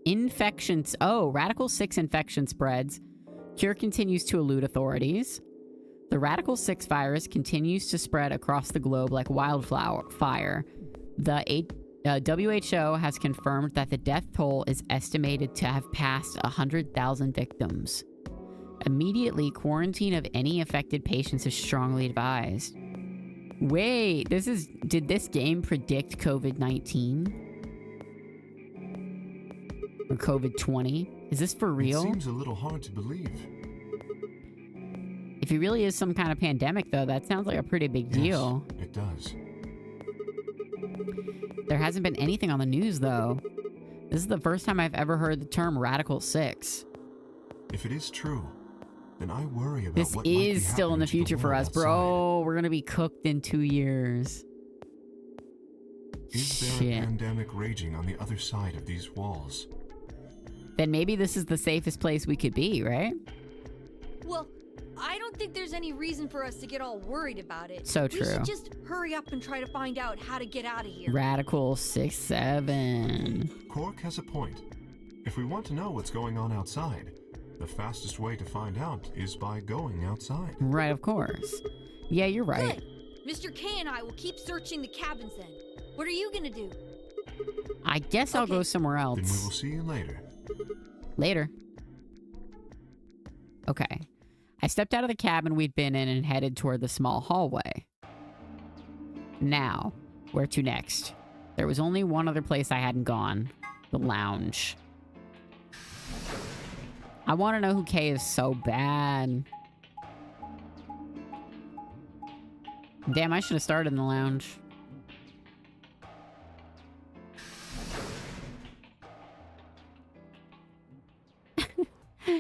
infection spreads. Cure continues to elude authorities. The Radical 6 virus continues to spread across the globe like wildfire. The WHO has confirmed that the death toll is estimated to have passed 100,000 victims. Immediately, quarantine of any affected patients is strongly advised. Wait, did this game predict COVID-19? Or COVID-20? Is this for real? It seems a little hard to believe. If it really is some kind of pandemic, though, that sounds like a pretty big deal. Yes, it does. There hasn't been anything on the news, though. This is the first time I've ever heard the term Radical 6. If it is true, then I worry about This what might be is still in the happening to future for world us, outside. bro. We're gonna be cooked in 2 years. Is there Shit. a pandemic raging on the other side of these walls? Then maybe this is the safest place we could be, right? Well, I don't think there's any reason for us to get all worried about it. So We true. should just hurry up and try to find out how to get out of here. Radical 6-7. Quark has a point. If we want to know what's going on outside, the fastest way to find out is by going outside. Right, of course. Yeah, you're right. Good. Mr. K and I will keep searching the cabins then. What are you gonna do? I guess I'll go somewhere else. Then we will see you later. Later. Okay. I stepped out of the cabin we'd been in and headed toward the small hallway. Now, where to next? There was only one other place I hadn't gone. The lounge. I want to know who Kay is so bad. Damn, I should have started in the lounge.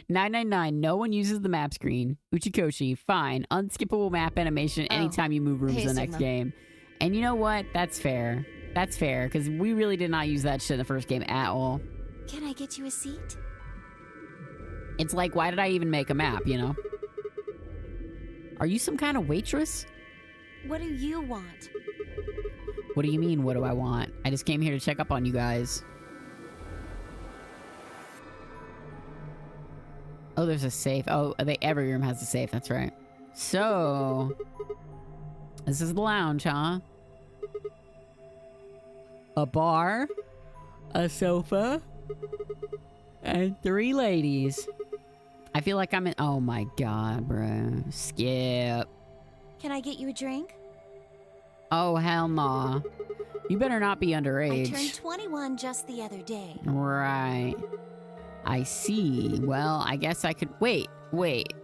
999. No one uses the map screen. Uchikoshi. Fine. Unskippable map animation anytime you move rooms in the next Sigma. game. And you know what? That's fair. That's fair, because we really did not use that shit in the first game at all. Can I get you a seat? It's like, why did I even make a map, you know? Are you some kind of waitress? What do you want? What do you mean, what do I want? I just came here to check up on you guys. Oh, there's a safe. Oh, every room has a safe, that's right. So, this is the lounge, huh? A bar, a sofa, and 3 ladies. I feel like I'm in... Oh my god, bro. Skip. Can I get you a drink? Oh, hell nah. You better not be I underage. turned 21 just the other day. Right. I see. Well, I guess I could... Wait.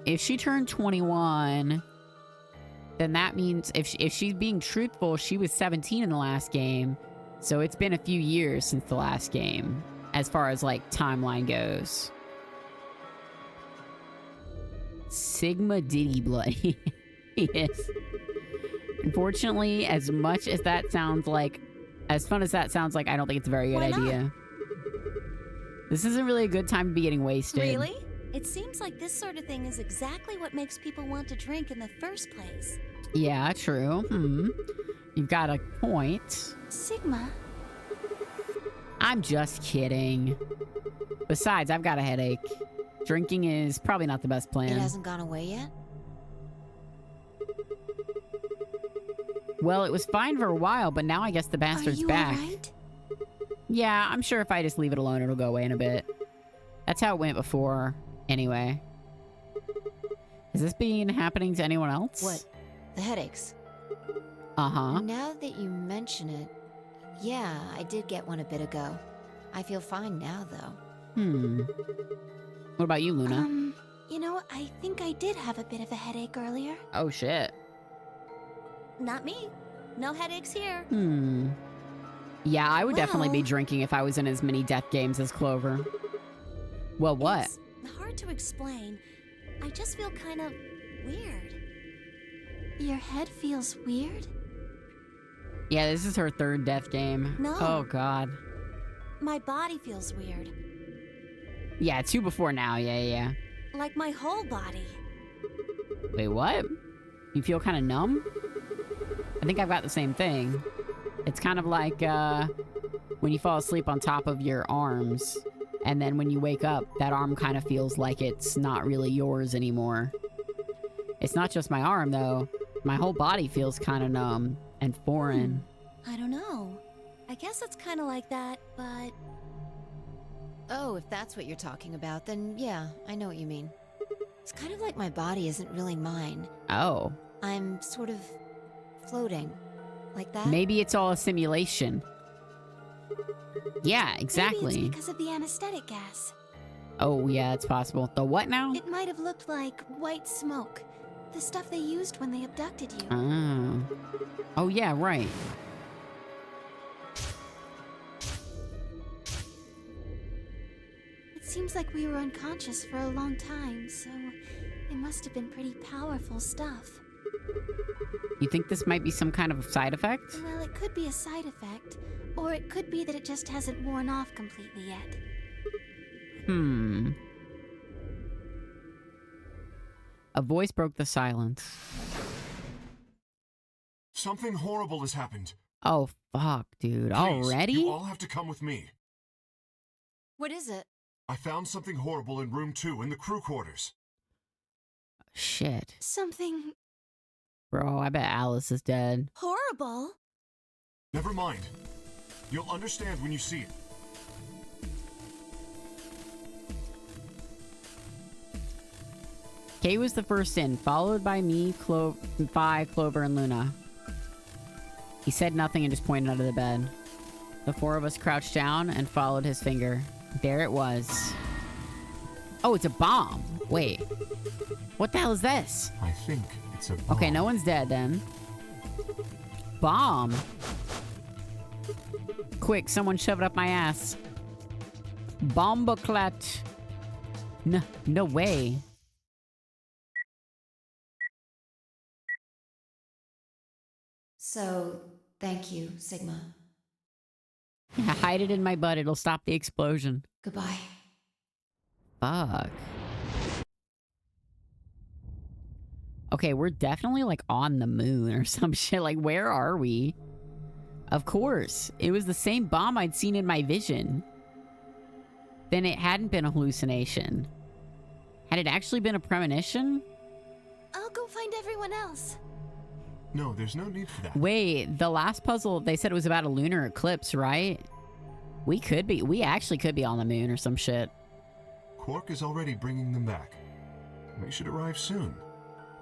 If she turned 21, then that means if she's being truthful, she was 17 in the last game. So it's been a few years since the last game, as far as, like, timeline goes. Sigma Diddy Bloody. Yes. Unfortunately, as much as that sounds like... As fun as that sounds like, I don't think it's a very good Why not? idea. This isn't really a good time to be getting wasted. Really? It seems like this sort of thing is exactly what makes people want to drink in the first place. Yeah, true. You've got a point. Sigma? I'm just kidding. Besides, I've got a headache. Drinking is probably not the best plan. It hasn't gone away yet? Well, it was fine for a while, but now I guess the bastard's Are you back. alright? Yeah, I'm sure if I just leave it alone, it'll go away in a bit. That's how it went before, anyway. Has this been happening to anyone else? What? The headaches? Uh-huh. Now that you mention it, yeah, I did get one a bit ago. I feel fine now, though. What about you, Luna? You know, I think I did have a bit of a headache earlier. Oh, shit. Not me. No headaches here. Yeah, I would definitely be Well- drinking if I was in as many death games as Clover. Well, what? It's hard to explain. I just feel kind of weird. Your head feels weird? Yeah, this is her 3rd death game. No. Oh, God. My body feels weird. Yeah, 2 before now. Yeah. Like my whole body. Wait, what? You feel kind of numb? I think I've got the same thing. It's kind of like when you fall asleep on top of your arms, and then when you wake up, that arm kind of feels like it's not really yours anymore. It's not just my arm, though. My whole body feels kind of numb and foreign. I don't know. I guess it's kind of like that, but... Oh, if that's what you're talking about, then yeah, I know what you mean. It's kind of like my body isn't really mine. Oh. I'm sort of floating. Like that? Maybe it's all a simulation. Yeah, exactly. Maybe it's because of the anesthetic gas. Oh, yeah, it's possible. The what now? It might have looked like white smoke. The stuff they used when they abducted you. Oh, yeah, right. It seems like we were unconscious for a long time, so it must have been pretty powerful stuff. You think this might be some kind of side effect? Well, it could be a side effect, or it could be that it just hasn't worn off completely yet. A voice broke the silence. Something horrible has happened. Oh, fuck, dude. Please, Already? You all have to come with me. What is it? I found something horrible in room 2 in the crew quarters. Shit. Something Bro, I bet Alice is dead. horrible? Never mind. You'll understand when you see it. Kay was the first in, followed by me, Clover, and Luna. He said nothing and just pointed under the bed. The 4 of us crouched down and followed his finger. There it was. Oh, it's a bomb. Wait. What the hell is this? I think it's a bomb. Okay, no one's dead then. Bomb. Quick, someone shove it up my ass. Bombaclat. No way. So, thank you, Sigma. Yeah, hide it in my butt. It'll stop the explosion. Goodbye. Fuck. Okay, we're definitely like on the moon or some shit. Like, where are we? Of course. It was the same bomb I'd seen in my vision. Then it hadn't been a hallucination. Had it actually been a premonition? I'll go find everyone else. No, there's no need for that. Wait, the last puzzle, they said it was about a lunar eclipse, right? We actually could be on the moon or some shit. Quark is already bringing them back. They should arrive soon.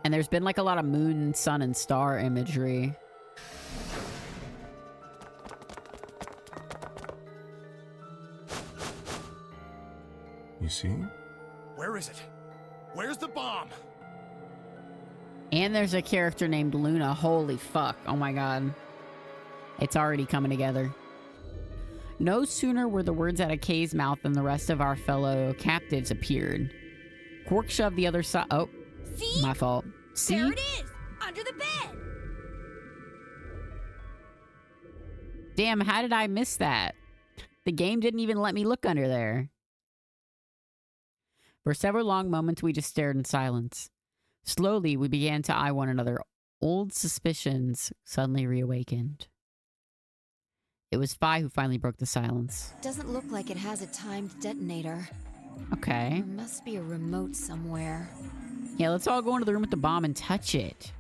And there's been like a lot of moon, sun, and star imagery. You see? Where is it? Where's the bomb? And there's a character named Luna. Holy fuck. Oh my god. It's already coming together. No sooner were the words out of Kay's mouth than the rest of our fellow captives appeared. Quark shoved the other side. Oh, See? my fault. See? There it is! Under the bed! Damn, how did I miss that? The game didn't even let me look under there. For several long moments, we just stared in silence. Slowly, we began to eye one another. Old suspicions suddenly reawakened. It was Phi who finally broke the silence. Doesn't look like it has a timed detonator. Okay. There must be a remote somewhere. Yeah, let's all go into the room with the bomb and touch it.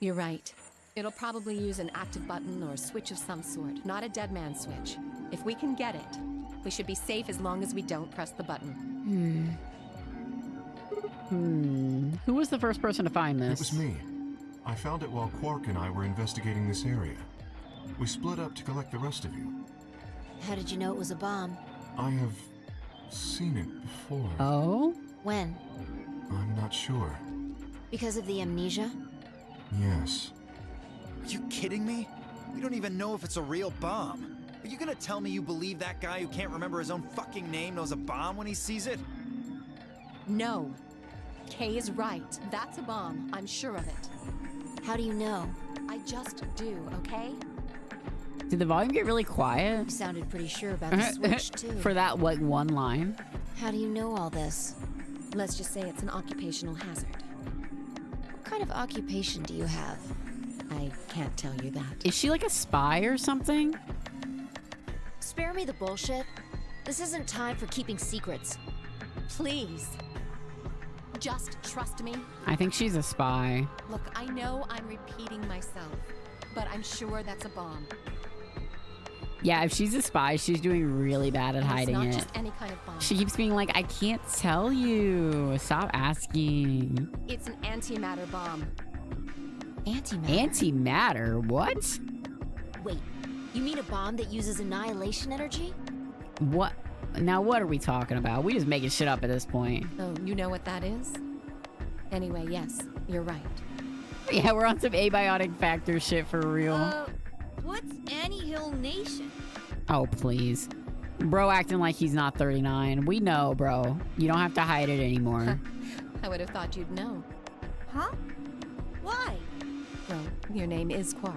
You're right. It'll probably use an active button or a switch of some sort, not a dead man switch. If we can get it, we should be safe as long as we don't press the button. Who was the first person to find this? It was me. I found it while Quark and I were investigating this area. We split up to collect the rest of you. How did you know it was a bomb? I have seen it before. Oh? When? I'm not sure. Because of the amnesia? Yes. Are you kidding me? We don't even know if it's a real bomb. Are you gonna tell me you believe that guy who can't remember his own fucking name knows a bomb when he sees it? No. Kay is right. That's a bomb. I'm sure of it. How do you know? I just do, okay? Did the volume get really quiet? You sounded pretty sure about the switch, too. For that, like, one line? How do you know all this? Let's just say it's an occupational hazard. What kind of occupation do you have? I can't tell you that. Is she like a spy or something? Spare me the bullshit. This isn't time for keeping secrets. Please. Just trust me. I think she's a spy. Look, I know I'm repeating myself, but I'm sure that's a bomb. Yeah, if she's a spy, she's doing really bad at hiding it's not it. just any kind of bomb. She keeps being like, I can't tell you. Stop asking. It's an antimatter bomb. Antimatter? Antimatter? What? Wait, you mean a bomb that uses annihilation energy? What? Now what are we talking about? We just making shit up at this point. Oh, you know what that is? Anyway, yes, you're right. Yeah, we're on some abiotic factor shit for real. What's Hill Nation? Oh, please. Bro acting like he's not 39. We know, bro. You don't have to hide it anymore. I would have thought you'd know. Huh? Why? Well, your name is Quark.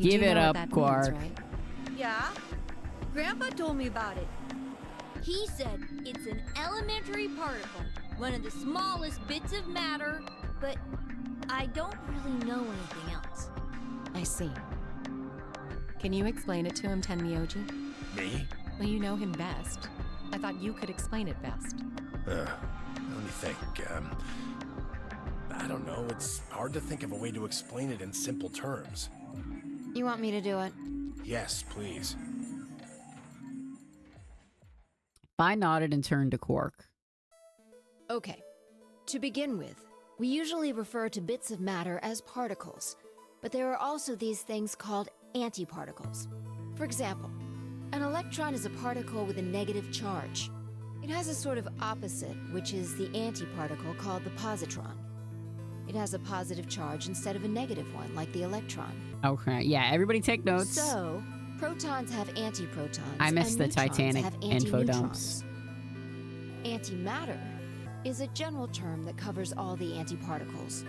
Give do it know what up, that Quark. means, right? Yeah? Grandpa told me about it. He said it's an elementary particle, one of the smallest bits of matter, but I don't really know anything else. I see. Can you explain it to him, Tenmyoji? Me? Well, you know him best. I thought you could explain it best. Let me think. I don't know. It's hard to think of a way to explain it in simple terms. You want me to do it? Yes, please. I nodded and turned to Quark. Okay. To begin with, we usually refer to bits of matter as particles, but there are also these things called antiparticles. For example, an electron is a particle with a negative charge. It has a sort of opposite, which is the antiparticle called the positron. It has a positive charge instead of a negative one, like the electron. Okay, yeah, everybody take notes. So, protons have antiprotons. I missed and the neutrons Titanic have info antineutrons. dumps. Antimatter is a general term that covers all the antiparticles.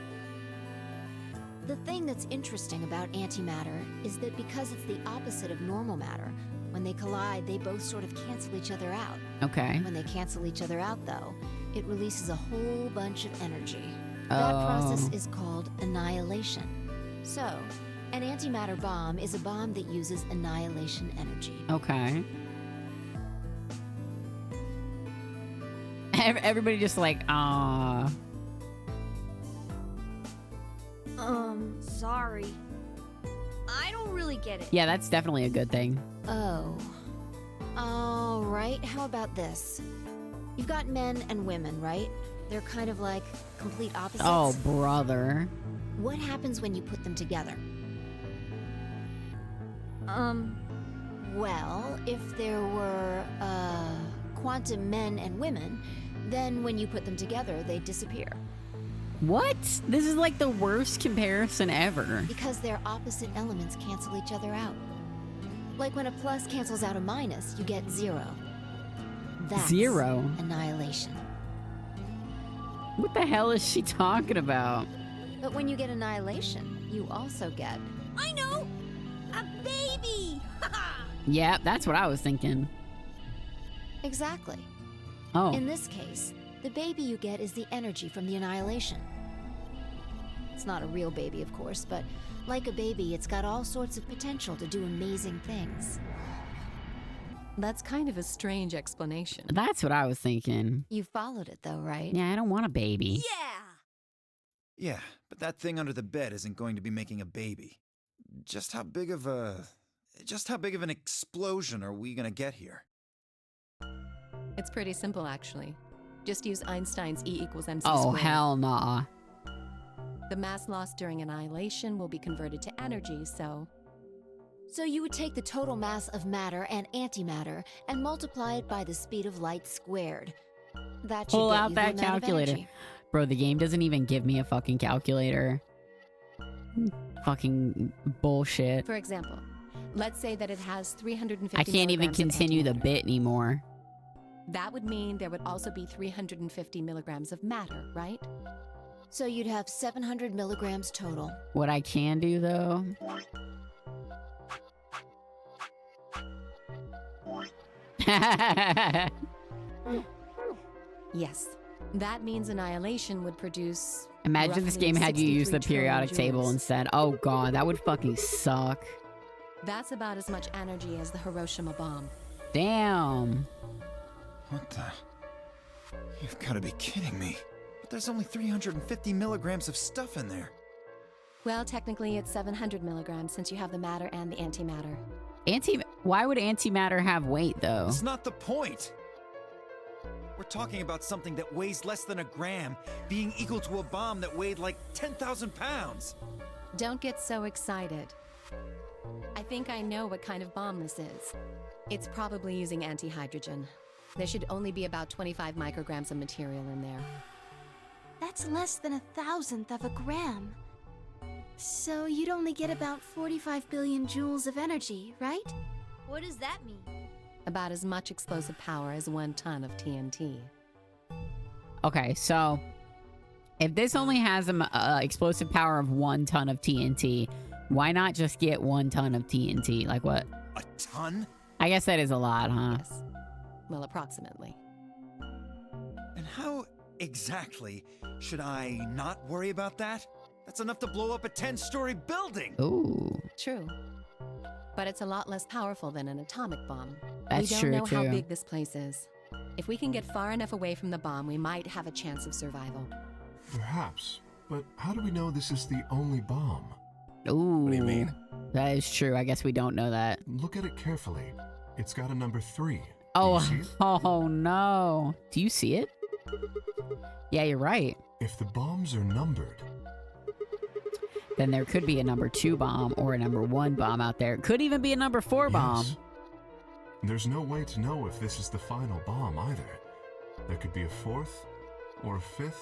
The thing that's interesting about antimatter is that because it's the opposite of normal matter, when they collide, they both sort of cancel each other out. Okay. When they cancel each other out, though, it releases a whole bunch of energy. That process is called annihilation. So, an antimatter bomb is a bomb that uses annihilation energy. Okay. Everybody just like, Sorry. I don't really get it. Yeah, that's definitely a good thing. Oh. All right, how about this? You've got men and women, right? They're kind of like complete opposites. Oh, brother. What happens when you put them together? Well, if there were, quantum men and women, then when you put them together, they disappear. What? This is like the worst comparison ever. Because their opposite elements cancel each other out. Like when a plus cancels out a minus, you get zero. That's Zero? Annihilation. What the hell is she talking about? But when you get annihilation, you also get... I know! A baby! Yeah, that's what I was thinking. Exactly. Oh. In this case, the baby you get is the energy from the annihilation. It's not a real baby, of course, but like a baby, it's got all sorts of potential to do amazing things. That's kind of a strange explanation. That's what I was thinking. You followed it, though, right? Yeah, I don't want a baby. Yeah, but that thing under the bed isn't going to be making a baby. Just how big of an explosion are we gonna get here? It's pretty simple, actually. Just use Einstein's E equals mc Oh, squared. hell nah. The mass lost during annihilation will be converted to energy, so... So you would take the total mass of matter and antimatter and multiply it by the speed of light squared. That should Pull get out you that the amount of calculator. energy. Bro, the game doesn't even give me a fucking calculator. Fucking bullshit. For example, let's say that it has 350 I can't even milligrams of continue the antimatter. bit anymore. That would mean there would also be 350 milligrams of matter, right? So you'd have 700 milligrams total. What I can do, though... Yes. That means annihilation would produce... Imagine this roughly game had you use the 63 trillion periodic table joules. instead. Oh god, that would fucking suck. That's about as much energy as the Hiroshima bomb. Damn. What the? You've got to be kidding me. But there's only 350 milligrams of stuff in there. Well, technically it's 700 milligrams since you have the matter and the antimatter. Why would antimatter have weight, though? That's not the point. We're talking about something that weighs less than a gram being equal to a bomb that weighed like 10,000 pounds. Don't get so excited. I think I know what kind of bomb this is. It's probably using antihydrogen. There should only be about 25 micrograms of material in there. That's less than 1,000th of a gram. So you'd only get about 45 billion joules of energy, right? What does that mean? About as much explosive power as 1 ton of TNT. Okay, so if this only has an explosive power of 1 ton of TNT, why not just get 1 ton of TNT? Like what? A ton? I guess that is a lot, huh? Yes. Well, approximately. And how exactly should I not worry about that? That's enough to blow up a 10-story building! Ooh. True. But it's a lot less powerful than an atomic bomb. That's we true, don't know how too. big this place is. If we can get far enough away from the bomb, we might have a chance of survival. Perhaps. But how do we know this is the only bomb? Ooh. What do you mean? That is true. I guess we don't know that. Look at it carefully. It's got a number 3. Oh, Do you see it? oh no. Do you see it? Yeah, you're right. If the bombs are numbered, Then there could be a number 2 bomb or a number 1 bomb out there. Could even be a number 4 bomb. yes. There's no way to know if this is the final bomb either. There could be a 4th, or a 5th,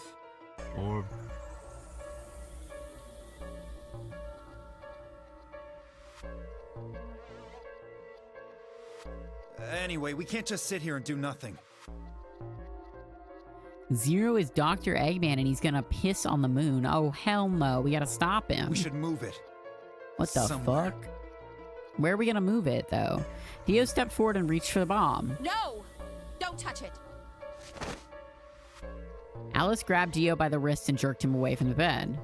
or... Anyway, we can't just sit here and do nothing. Zero is Dr. Eggman and he's gonna piss on the moon. Oh, hell no. We gotta stop him. We should move it. What the somewhere. fuck? Where are we gonna move it, though? Dio stepped forward and reached for the bomb. No! Don't touch it! Alice grabbed Dio by the wrist and jerked him away from the bed.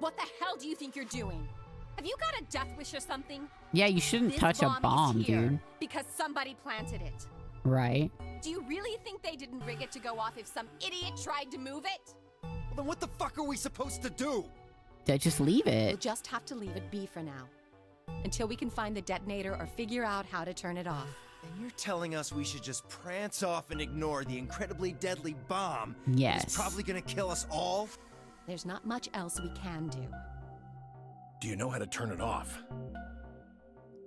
What the hell do you think you're doing? Have you got a death wish or something? Yeah, you shouldn't This touch a bomb, is here dude. because somebody planted it. Right? Do you really think they didn't rig it to go off if some idiot tried to move it? Well, then what the fuck are we supposed to do? Just leave We'll it. just have to leave it be for now. Until we can find the detonator or figure out how to turn it off. And you're telling us we should just prance off and ignore the incredibly deadly bomb? Yes. It's probably gonna kill us all? There's not much else we can do. Do you know how to turn it off?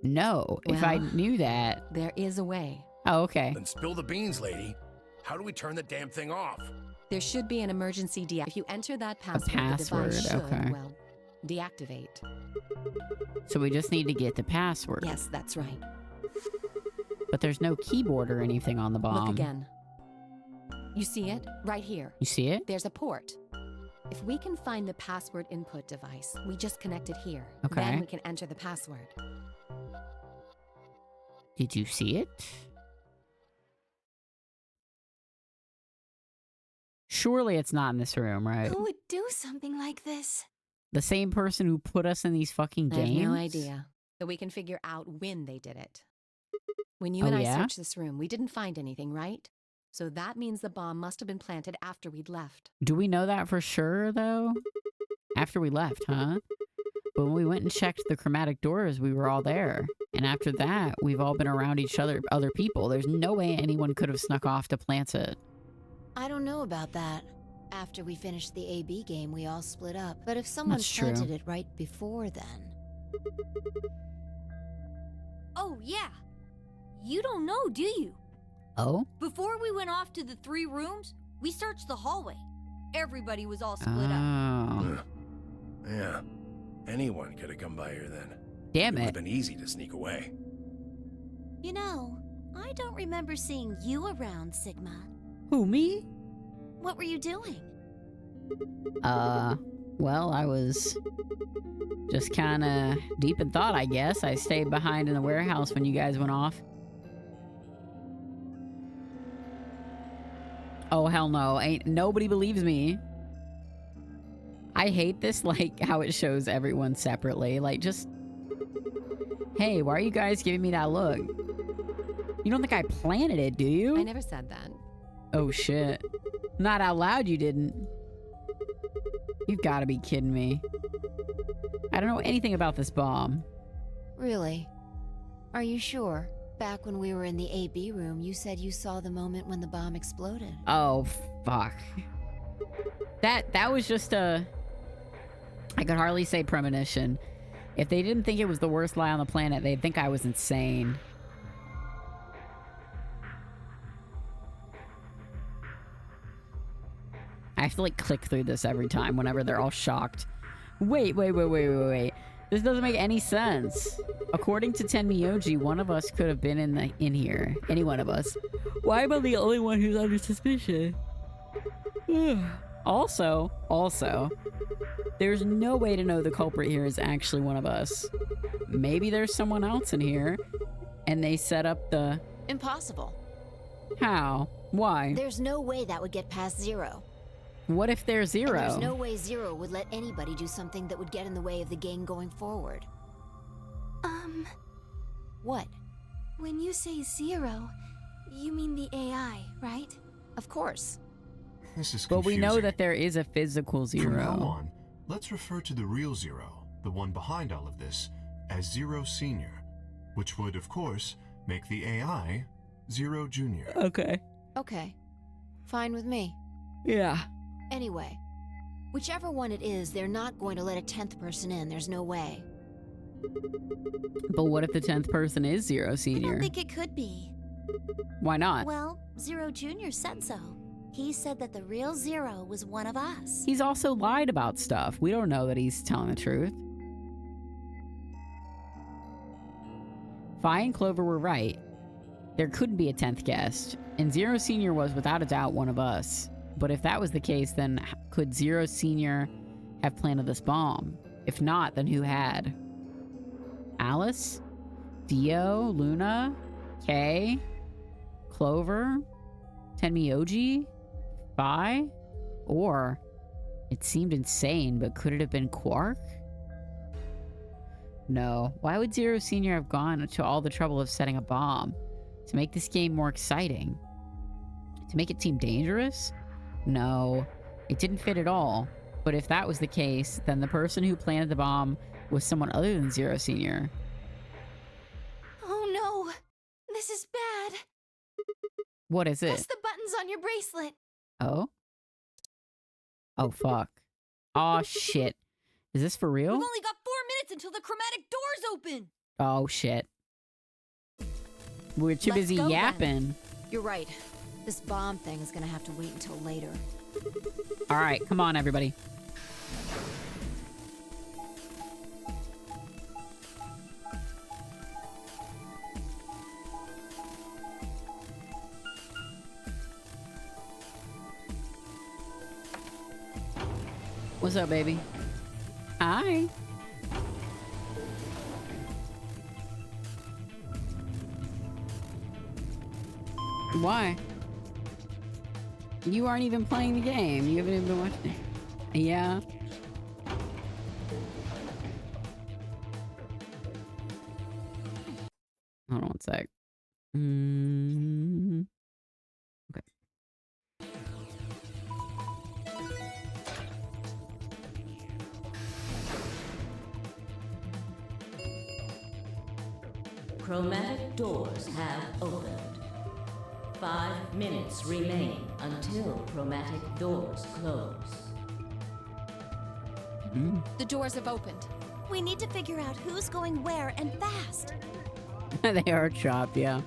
No. If I Well- knew that. There is a way. Oh, okay. Then spill the beans, lady. How do we turn the damn thing off? There should be an emergency If you enter that password, the password, device should, okay. well, deactivate. So we just need to get the password. Yes, that's right. But there's no keyboard or anything on the bomb. Look again. You see it? Right here. You see it? There's a port. If we can find the password input device, we just connect it here. Okay. Then we can enter the password. Did you see it? Surely it's not in this room, right? Who would do something like this? The same person who put us in these fucking I games? have no idea. So we can figure out when they did it. When you Oh, and I yeah? searched this room, we didn't find anything, right? So that means the bomb must have been planted after we'd left. Do we know that for sure, though? After we left, huh? But when we went and checked the chromatic doors, we were all there. And after that, we've all been around other people. There's no way anyone could have snuck off to plant it. I don't know about that. After we finished the AB game, we all split up. But if someone That's true. planted it right before then... Oh, yeah. You don't know, do you? Oh? Before we went off to the 3 rooms, we searched the hallway. Everybody was all split up. Oh. Yeah. Anyone could have come by here then. Damn It would it. have been easy to sneak away. You know, I don't remember seeing you around, Sigma. Who, me? What were you doing? Well, I was just kind of deep in thought, I guess. I stayed behind in the warehouse when you guys went off. Oh, hell no. Ain't nobody believes me. I hate this, like, how it shows everyone separately. Like, just... Hey, why are you guys giving me that look? You don't think I planted it, do you? I never said that. Oh, shit. Not out loud, you didn't. You've got to be kidding me. I don't know anything about this bomb. Really? Are you sure? Back when we were in the AB room, you said you saw the moment when the bomb exploded. Oh, fuck. That was just a... I could hardly say premonition. If they didn't think it was the worst lie on the planet, they'd think I was insane. I have to, like, click through this every time whenever they're all shocked. Wait. This doesn't make any sense. According to Tenmyoji, one of us could have been in here. Any one of us. Why am I the only one who's under suspicion? Also, there's no way to know the culprit here is actually one of us. Maybe there's someone else in here, and they set up the... Impossible. How? Why? There's no way that would get past Zero. What if they're And Zero? there's no way Zero would let anybody do something that would get in the way of the gang going forward. What? When you say Zero, you mean the AI, right? Of course. This is But we know confusing. that there is a physical From now Zero. on, let's refer to the real Zero, the one behind all of this, as Zero Senior, which would, of course, make the AI Zero Junior. Okay. Okay. Fine with me. Yeah. Anyway, whichever one it is, they're not going to let a 10th person in. There's no way. But what if the 10th person is Zero I don't Senior? think it could be. Why not? Well, Zero Jr. said so. He said that the real Zero was one of us. He's also lied about stuff. We don't know that he's telling the truth. Fi and Clover were right. There couldn't be a 10th guest, and Zero Senior was without a doubt one of us. But if that was the case, then could Zero Senior have planted this bomb? If not, then who had? Alice? Dio? Luna? Kay? Clover? Tenmyoji? Phi? Or, it seemed insane, but could it have been Quark? No. Why would Zero Senior have gone to all the trouble of setting a bomb? To make this game more exciting? To make it seem dangerous? No. It didn't fit at all. But if that was the case, then the person who planted the bomb was someone other than Zero Senior. Oh no! This is bad. What is Press it? the buttons on your bracelet. Oh? Oh, fuck. Oh, shit. Is this for real? We've only got 4 minutes until the chromatic doors open. Oh, shit. We're too Let's busy go, then. yapping. You're right. This bomb thing is gonna have to wait until later. All right, come on, everybody. What's up, baby? Hi. Why? You aren't even playing the game. You haven't even been watching it. Yeah. Hold on one sec. Okay. Chromatic doors have opened. 5 minutes remain until chromatic doors close. The doors have opened. We need to figure out who's going where and fast. They are chopped, yeah.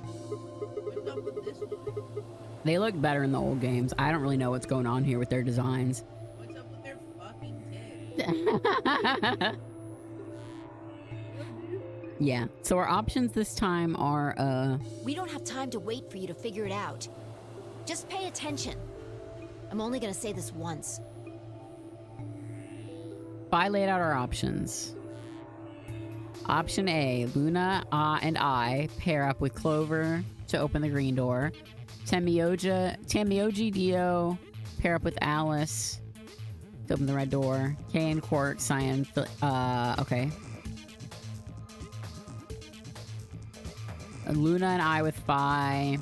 They look better in the old games. I don't really know what's going on here with their designs. What's up with their fucking tits? Yeah. So our options this time are, We don't have time to wait for you to figure it out. Just pay attention. I'm only gonna say this once. I laid out our options. Option A, Luna and I pair up with Clover to open the green door. Tenmyoji Dio pair up with Alice to open the red door. Kay and Quark, Cyan, okay. Luna and I with Phi.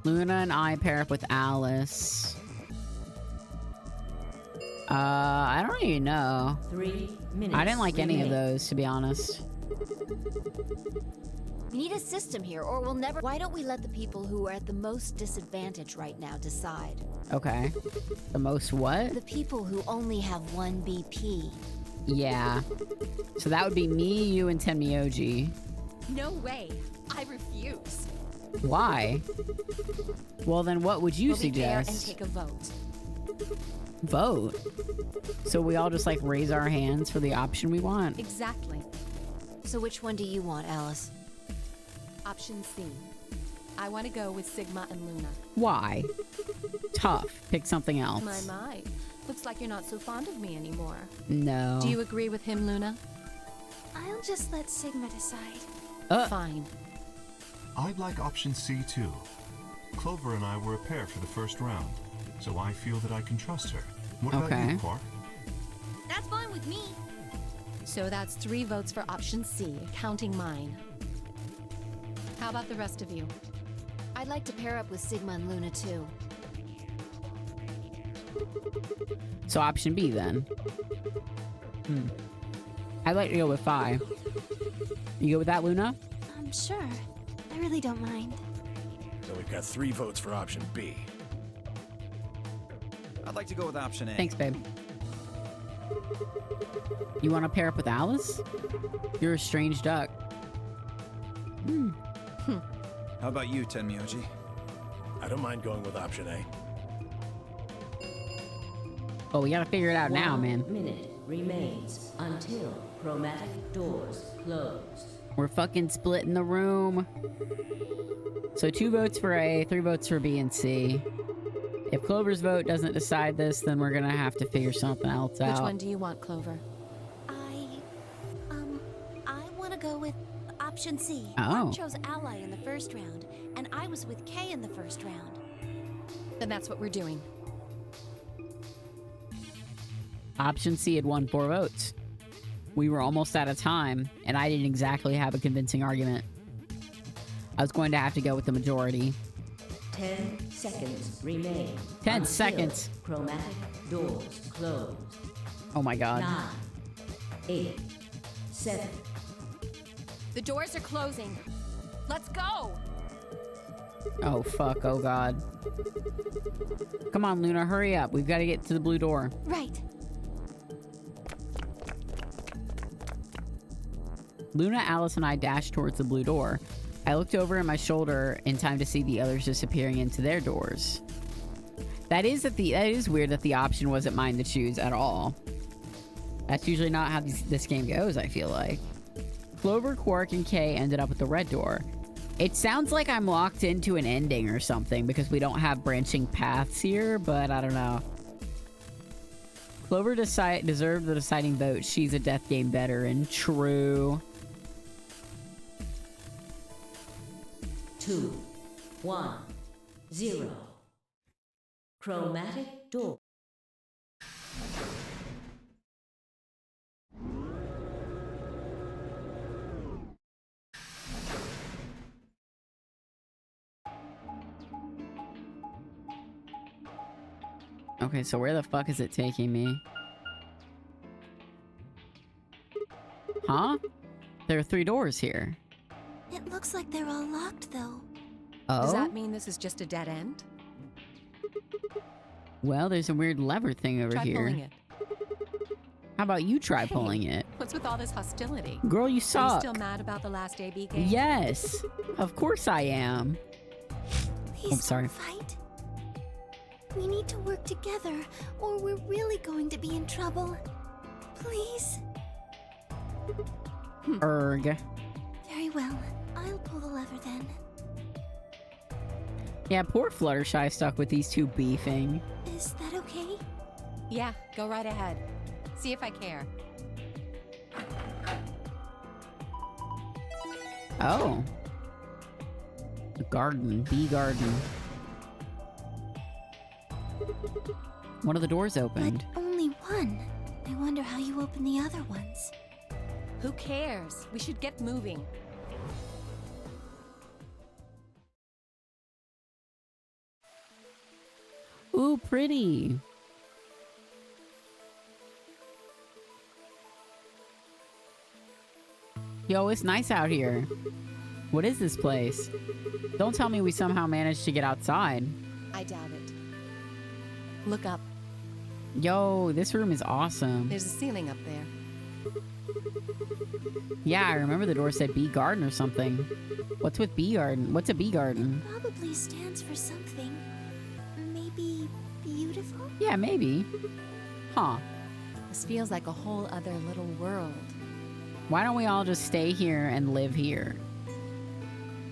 Luna and I pair up with Alice. I don't even know. 3 minutes. I didn't like any of remain. those, to be honest. We need a system here, or we'll never. Why don't we let the people who are at the most disadvantage right now decide? Okay. The most what? The people who only have 1 BP. Yeah. So that would be me, you, and Tenmyoji. No way. I refuse. Why? Well, then what would you We'll be fair and suggest? take a vote. Vote? So we all just like raise our hands for the option we want? Exactly. So which one do you want, Alice? Option C. I want to go with Sigma and Luna. Why? Tough. Pick something else. My. Looks like you're not so fond of me anymore. No. Do you agree with him, Luna? I'll just let Sigma decide. Fine. I'd like option C too. Clover and I were a pair for the first round, so I feel that I can trust her. What about Okay. you, Quark? That's fine with me. So that's 3 votes for option C, counting mine. How about the rest of you? I'd like to pair up with Sigma and Luna too. So option B then. I'd like to go with Phi. You go with that, Luna? Sure. I really don't mind. So we've got 3 votes for option B. I'd like to go with option A. Thanks, babe. You want to pair up with Alice? You're a strange duck. How about you, Tenmyoji? I don't mind going with option A. Oh, we gotta figure it out now, 1 man. minute remains until chromatic doors close. We're fucking splitting the room. So 2 votes for A, 3 votes for B and C. If Clover's vote doesn't decide this, then we're gonna have to figure something else out. Which one do you want, Clover? I want to go with option C. Oh. Mark chose ally in the first round, and I was with Kay in the first round. Then that's what we're doing. Option C had won 4 votes. We were almost out of time, and I didn't exactly have a convincing argument. I was going to have to go with the majority. 10 seconds remain. 10 until seconds. Chromatic doors close. Oh my god. 9, 8, 7. The doors are closing. Let's go! Oh fuck, oh god. Come on, Luna, hurry up. We've got to get to the blue door. Right. Luna, Alice, and I dashed towards the blue door. I looked over at my shoulder in time to see the others disappearing into their doors. That is weird that the option wasn't mine to choose at all. That's usually not how this game goes, I feel like. Clover, Quark, and Kay ended up at the red door. It sounds like I'm locked into an ending or something because we don't have branching paths here, but I don't know. Clover deserved the deciding vote. She's a death game veteran. True. 2, 1, 0. Chromatic door. Okay, so where the fuck is it taking me? Huh? There are 3 doors here. It looks like they're all locked, though. Oh? Does that mean this is just a dead end? Well, there's a weird lever thing over Try here. pulling it. How about you try Hey, pulling it? What's with all this hostility? Girl, you Are you suck. still mad about the last AB game? Yes. Of course I am. Please I'm sorry. don't fight. We need to work together, or we're really going to be in trouble. Please? Erg. Very well. I'll pull the lever then. Yeah, poor Fluttershy stuck with these 2 beefing. Is that okay? Yeah, go right ahead. See if I care. Oh. A garden. Bee garden. One of the doors opened. But only one. I wonder how you open the other ones. Who cares? We should get moving. Ooh, pretty. Yo, it's nice out here. What is this place? Don't tell me we somehow managed to get outside. I doubt it. Look up. Yo, this room is awesome. There's a ceiling up there. Yeah, I remember the door said bee garden or something. What's with bee garden? What's a bee garden? Probably stands for something. Maybe beautiful? Yeah, maybe. Huh. This feels like a whole other little world. Why don't we all just stay here and live here?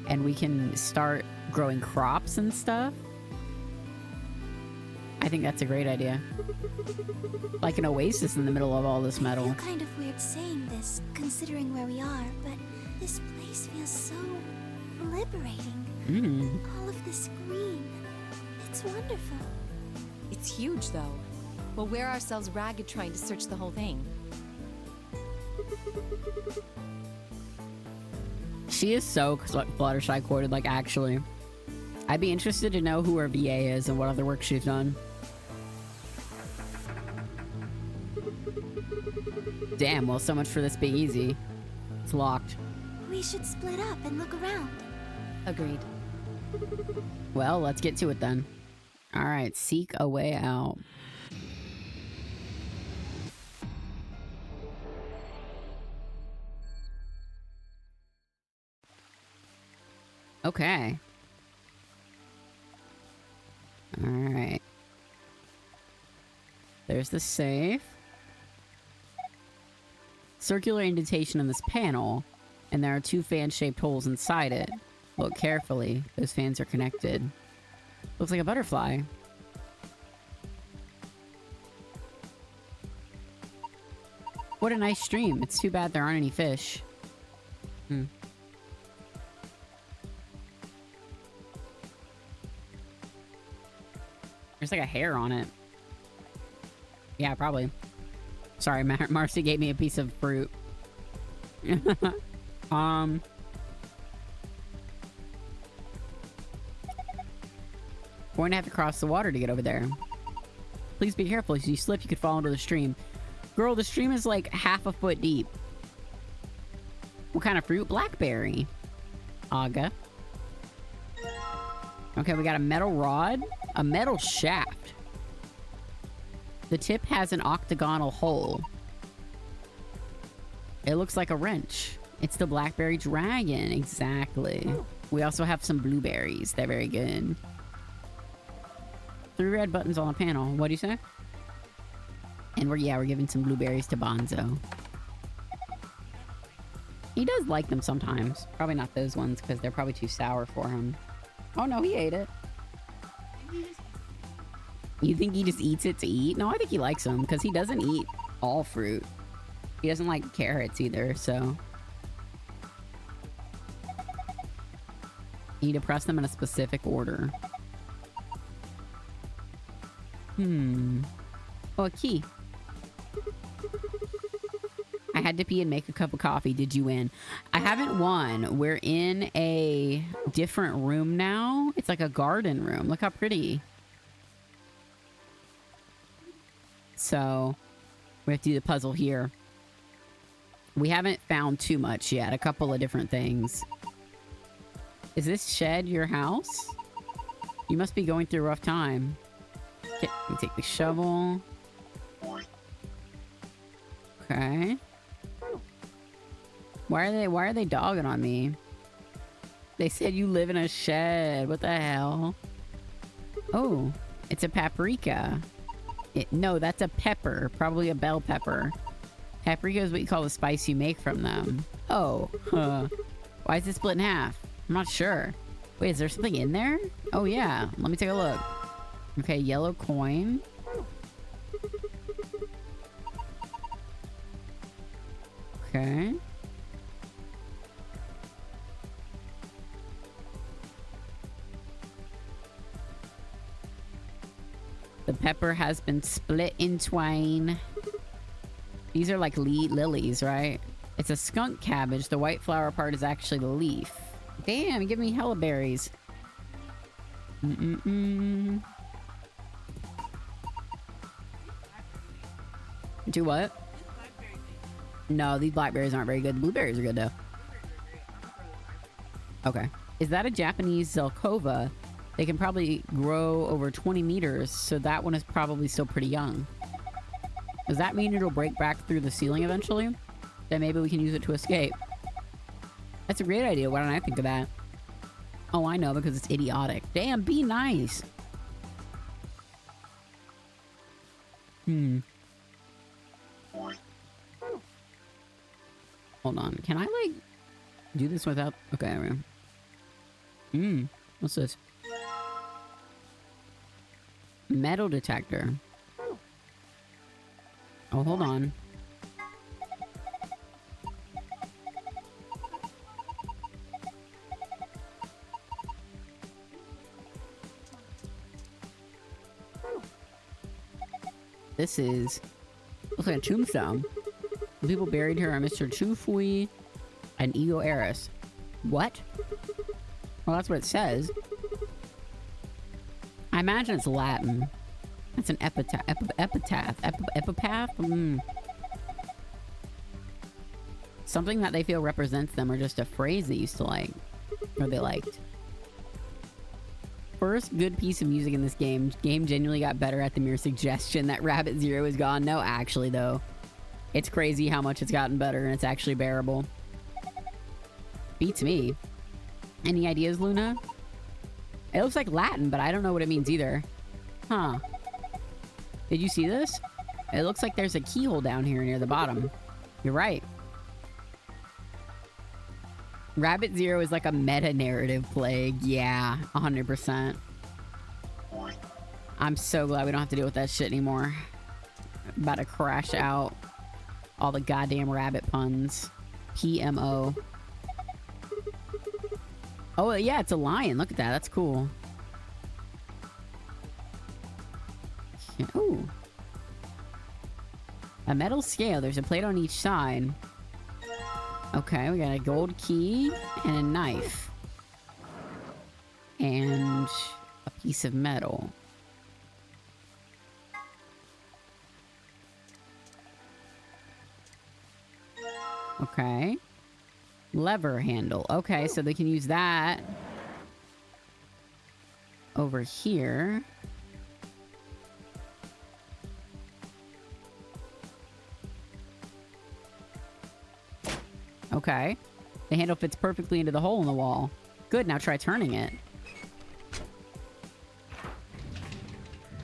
And we can start growing crops and stuff? I think that's a great idea. Like an oasis in the middle of all this I metal. feel kind of weird saying this, considering where we are, but this place feels so liberating. All of this green. It's wonderful. It's huge, though. We'll wear ourselves ragged trying to search the whole thing. She is so Fluttershy quoted, like, actually. I'd be interested to know who her VA is and what other work she's done. Damn, well, so much for this being easy. It's locked. We should split up and look around. Agreed. Well, let's get to it then. Alright, seek a way out. Okay. Alright. There's the safe. Circular indentation in this panel. And there are 2 fan-shaped holes inside it. Look carefully. Those fans are connected. Looks like a butterfly. What a nice stream. It's too bad there aren't any fish. Hmm. There's like a hair on it. Yeah, probably. Sorry, Marcy gave me a piece of fruit. Going to have to cross the water to get over there. Please be careful. If you slip, you could fall into the stream. Girl, the stream is like half a foot deep. What kind of fruit? Blackberry. Aga. Okay, we got a metal rod. A metal shaft. The tip has an octagonal hole. It looks like a wrench. It's the blackberry dragon. Exactly. We also have some blueberries. They're very good. 3 red buttons on a panel. What do you say? And we're giving some blueberries to Bonzo. He does like them sometimes. Probably not those ones because they're probably too sour for him. Oh no, he ate it. You think he just eats it to eat? No, I think he likes them because he doesn't eat all fruit. He doesn't like carrots either, so. You need to press them in a specific order. Oh, a key. I had to pee and make a cup of coffee. Did you win? I haven't won. We're in a different room now. It's like a garden room. Look how pretty. So we have to do the puzzle here. We haven't found too much yet. A couple of different things. Is this shed your house? You must be going through a rough time. Okay, let me take the shovel. Okay. Why are they dogging on me? They said you live in a shed. What the hell? Oh, it's a paprika. No, that's a pepper. Probably a bell pepper. Paprika is what you call the spice you make from them. Oh, why is it split in half? I'm not sure. Wait, is there something in there? Oh yeah, let me take a look. Okay, yellow coin. Okay. The pepper has been split in twain. These are like lilies, right? It's a skunk cabbage. The white flower part is actually the leaf. Damn, give me hella berries. Do what? No, these blackberries aren't very good. The blueberries are good though. Okay. Is that a Japanese Zelkova? They can probably grow over 20 meters, so that one is probably still pretty young. Does that mean it'll break back through the ceiling eventually? Then maybe we can use it to escape. That's a great idea. Why don't I think of that? Oh, I know, because it's idiotic. Damn, be nice. Hold on. Can I, like, do this without... Okay, what's this? Metal detector. Oh, hold on. This is... looks like a tombstone. The people buried here are Mr. Chufui and Ego Eris. What? Well, that's what it says. I imagine it's Latin. That's an epitaph. Epitaph? Something that they feel represents them, or just a phrase they used to like. Or they liked. First good piece of music in this game. Game genuinely got better at the mere suggestion that Rabbit Zero is gone. No, actually, though. It's crazy how much it's gotten better, and it's actually bearable. Beats me. Any ideas, Luna? It looks like Latin, but I don't know what it means either. Huh. Did you see this? It looks like there's a keyhole down here near the bottom. You're right. Rabbit Zero is like a meta-narrative plague. Yeah, 100%. I'm so glad we don't have to deal with that shit anymore. About to crash out all the goddamn rabbit puns. PMO. Oh, yeah, it's a lion. Look at that. That's cool. Ooh. A metal scale. There's a plate on each side. Okay, we got a gold key and a knife. And a piece of metal. Okay. Lever handle. Okay, so they can use that over here. Okay. The handle fits perfectly into the hole in the wall. Good, now try turning it.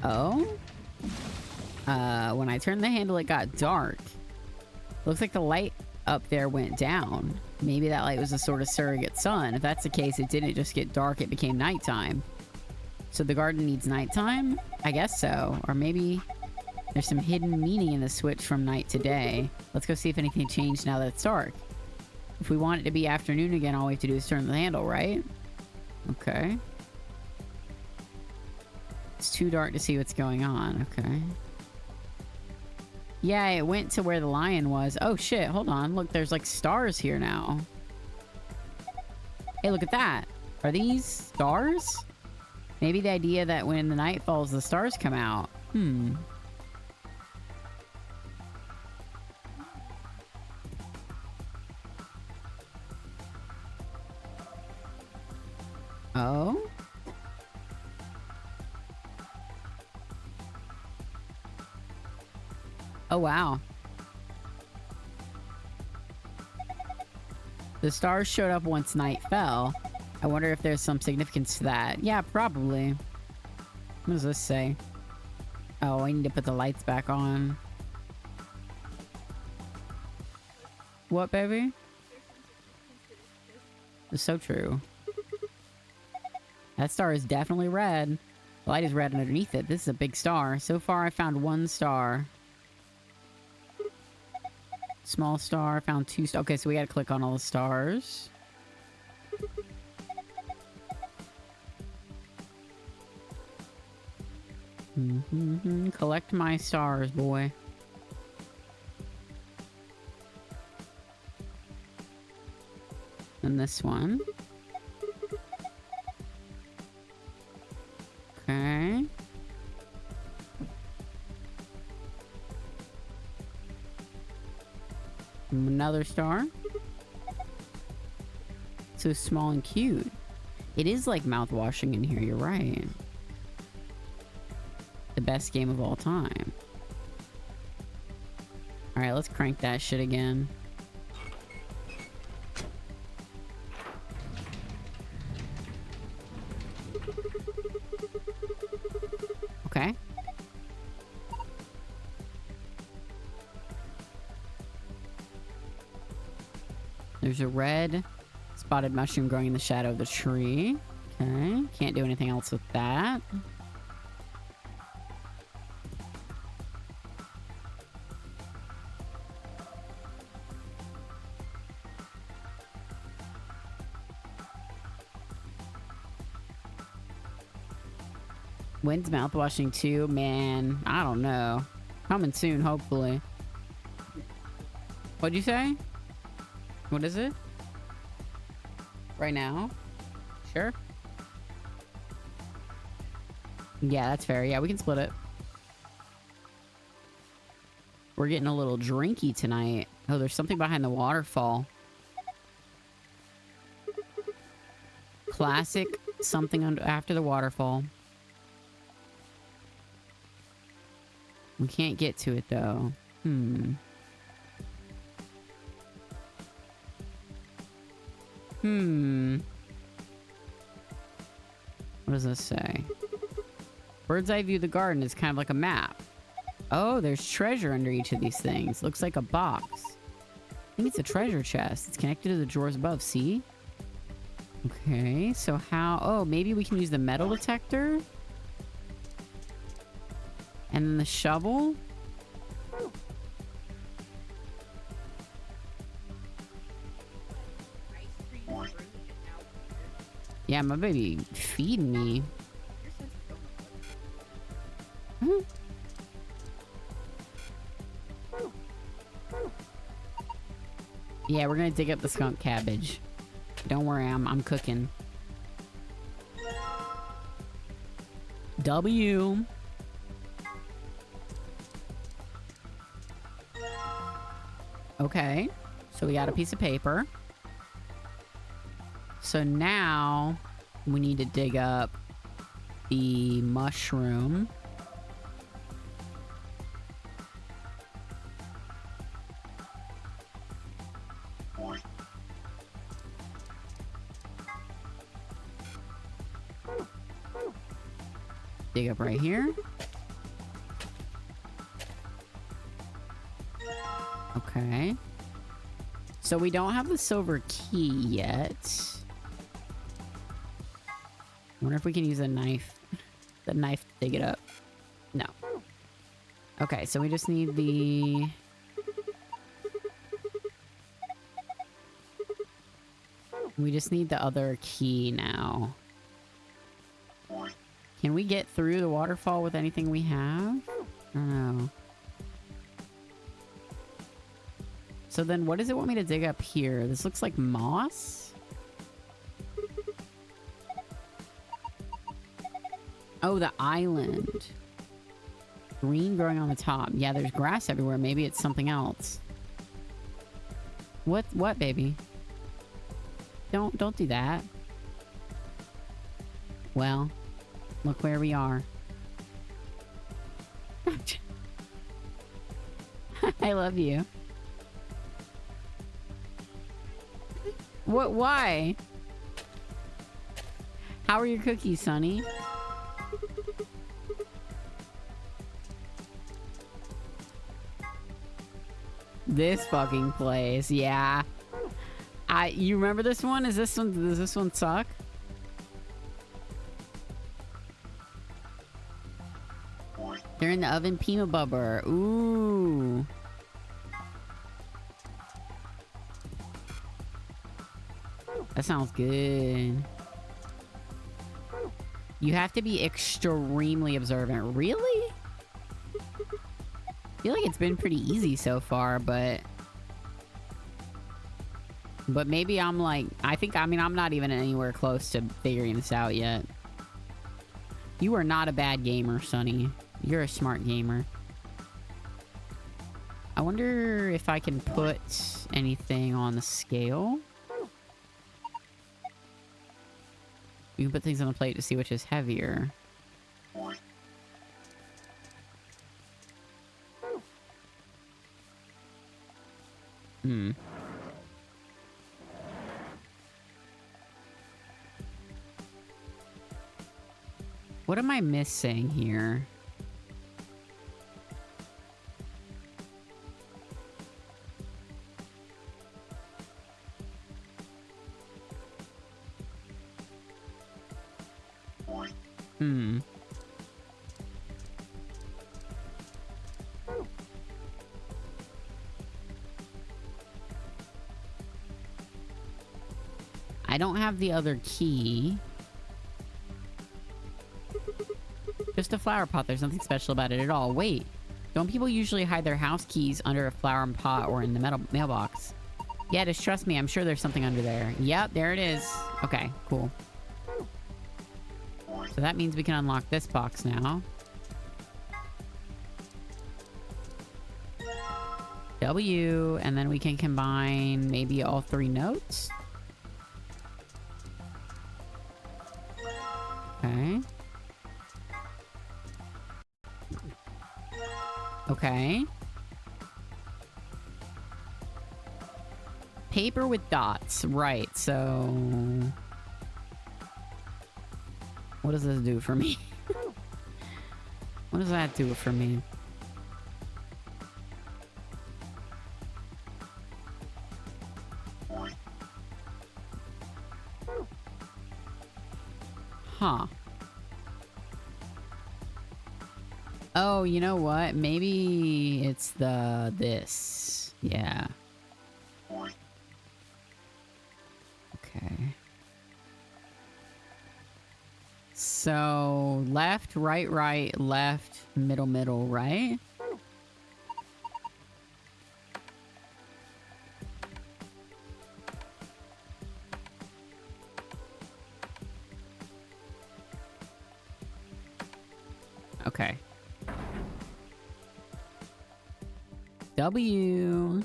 Oh? When I turned the handle, it got dark. Looks like the light up there went down. Maybe that light was a sort of surrogate sun. If that's the case, it didn't just get dark, it became nighttime. So the garden needs nighttime? I guess so. Or maybe there's some hidden meaning in the switch from night to day. Let's go see if anything changed now that it's dark. If we want it to be afternoon again, all we have to do is turn the handle, right? Okay. It's too dark to see what's going on. Okay. Yeah, it went to where the lion was. Oh, shit. Hold on. Look, there's like stars here now. Hey, look at that. Are these stars? Maybe the idea that when the night falls, the stars come out. Oh? Oh, wow. The stars showed up once night fell. I wonder if there's some significance to that. Yeah, probably. What does this say? Oh, I need to put the lights back on. What, baby? It's so true. That star is definitely red. The light is red underneath it. This is a big star. So far, I found one star. Small star. Found two stars. Okay, so we gotta click on all the stars. Collect my stars, boy. And this one. Okay. Another star. So small and cute. It is like mouthwashing in here, you're right. The best game of all time. Alright, let's crank that shit again. Okay. There's a red spotted mushroom growing in the shadow of the tree. Okay. Can't do anything else with that. When's mouthwashing 2? Man, I don't know. Coming soon, hopefully. What'd you say? What is it? Right now? Sure. Yeah, that's fair. Yeah, we can split it. We're getting a little drinky tonight. Oh, there's something behind the waterfall. Classic something after the waterfall. We can't get to it, though. What does this say? Bird's eye view of the garden is kind of like a map. Oh, there's treasure under each of these things. Looks like a box. I think it's a treasure chest. It's connected to the drawers above, see? Okay, so how... Oh, maybe we can use the metal detector? And then the shovel? Yeah, my baby feeding me. Hmm. Yeah, we're gonna dig up the skunk cabbage. Don't worry, I'm cooking. W. Okay, so we got a piece of paper. So now we need to dig up the mushroom. Dig up right here. Okay. So we don't have the silver key yet. I wonder if we can use a knife. The knife to dig it up. No. Okay, so we just need the... We just need the other key now. Can we get through the waterfall with anything we have? I don't know. So then what does it want me to dig up here? This looks like moss? Oh, the island. Green growing on the top. Yeah, there's grass everywhere. Maybe it's something else. What, baby? Don't do that. Well, look where we are. I love you. What? Why? How are your cookies, Sonny? This fucking place, yeah. You remember this one? Does this one suck? They're in the oven, peanut butter. Ooh. That sounds good. You have to be extremely observant. Really? I feel like it's been pretty easy so far, but maybe I'm like, I mean, I'm not even anywhere close to figuring this out yet. You are not a bad gamer, Sonny. You're a smart gamer. I wonder if I can put anything on the scale. You can put things on the plate to see which is heavier. Hmm. What am I missing here? Hmm. I don't have the other key. Just a flower pot. There's nothing special about it at all. Wait. Don't people usually hide their house keys under a flower pot or in the mailbox? Yeah, just trust me. I'm sure there's something under there. Yep, there it is. Okay, cool. So that means we can unlock this box now. W, and then we can combine maybe all 3 notes. Okay. Okay. Paper with dots. Right, so... What does this do for me? What does that do for me? Oh, you know what? Maybe it's this. Yeah. Okay. So, left, right, right, left, middle, middle, right? Okay. W.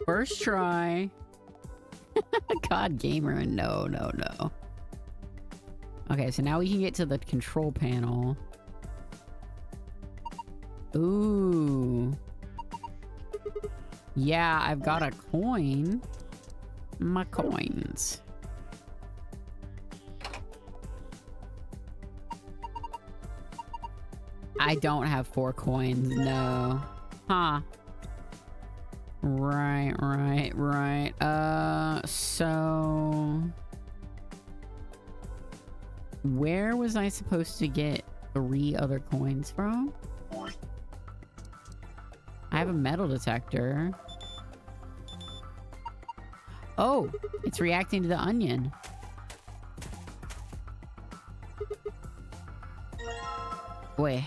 First try. God, gamer. No, no, no. Okay, so now we can get to the control panel. Ooh. Yeah, I've got a coin. My coins. I don't have 4 coins, no. Huh. Right, right, right. So... where was I supposed to get 3 other coins from? I have a metal detector. Oh, it's reacting to the onion. Wait.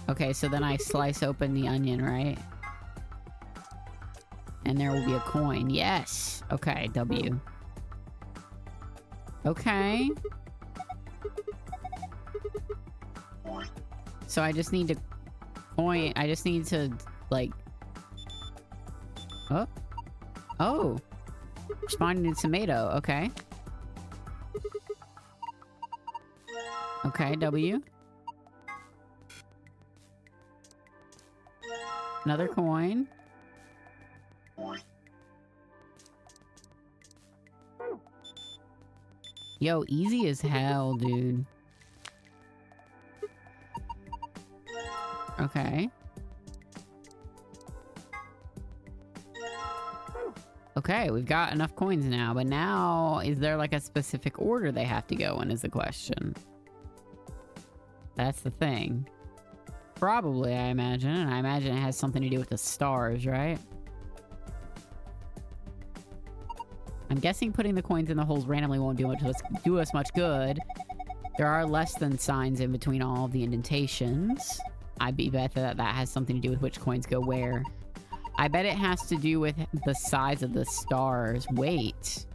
Okay, so then I slice open the onion, right? And there will be a coin. Yes! Okay, W. Okay. So I just need to coin. I just need to, like... Oh. Oh. Responding to tomato. Okay. Okay, W. Another coin. Yo, easy as hell, dude. Okay. Okay, we've got enough coins now, but now, is there like a specific order they have to go in is the question. That's the thing. Probably, I imagine, and I imagine it has something to do with the stars, right? I'm guessing putting the coins in the holes randomly won't do us much good. There are less than signs in between all of the indentations. I bet that has something to do with which coins go where. I bet it has to do with the size of the stars. Wait.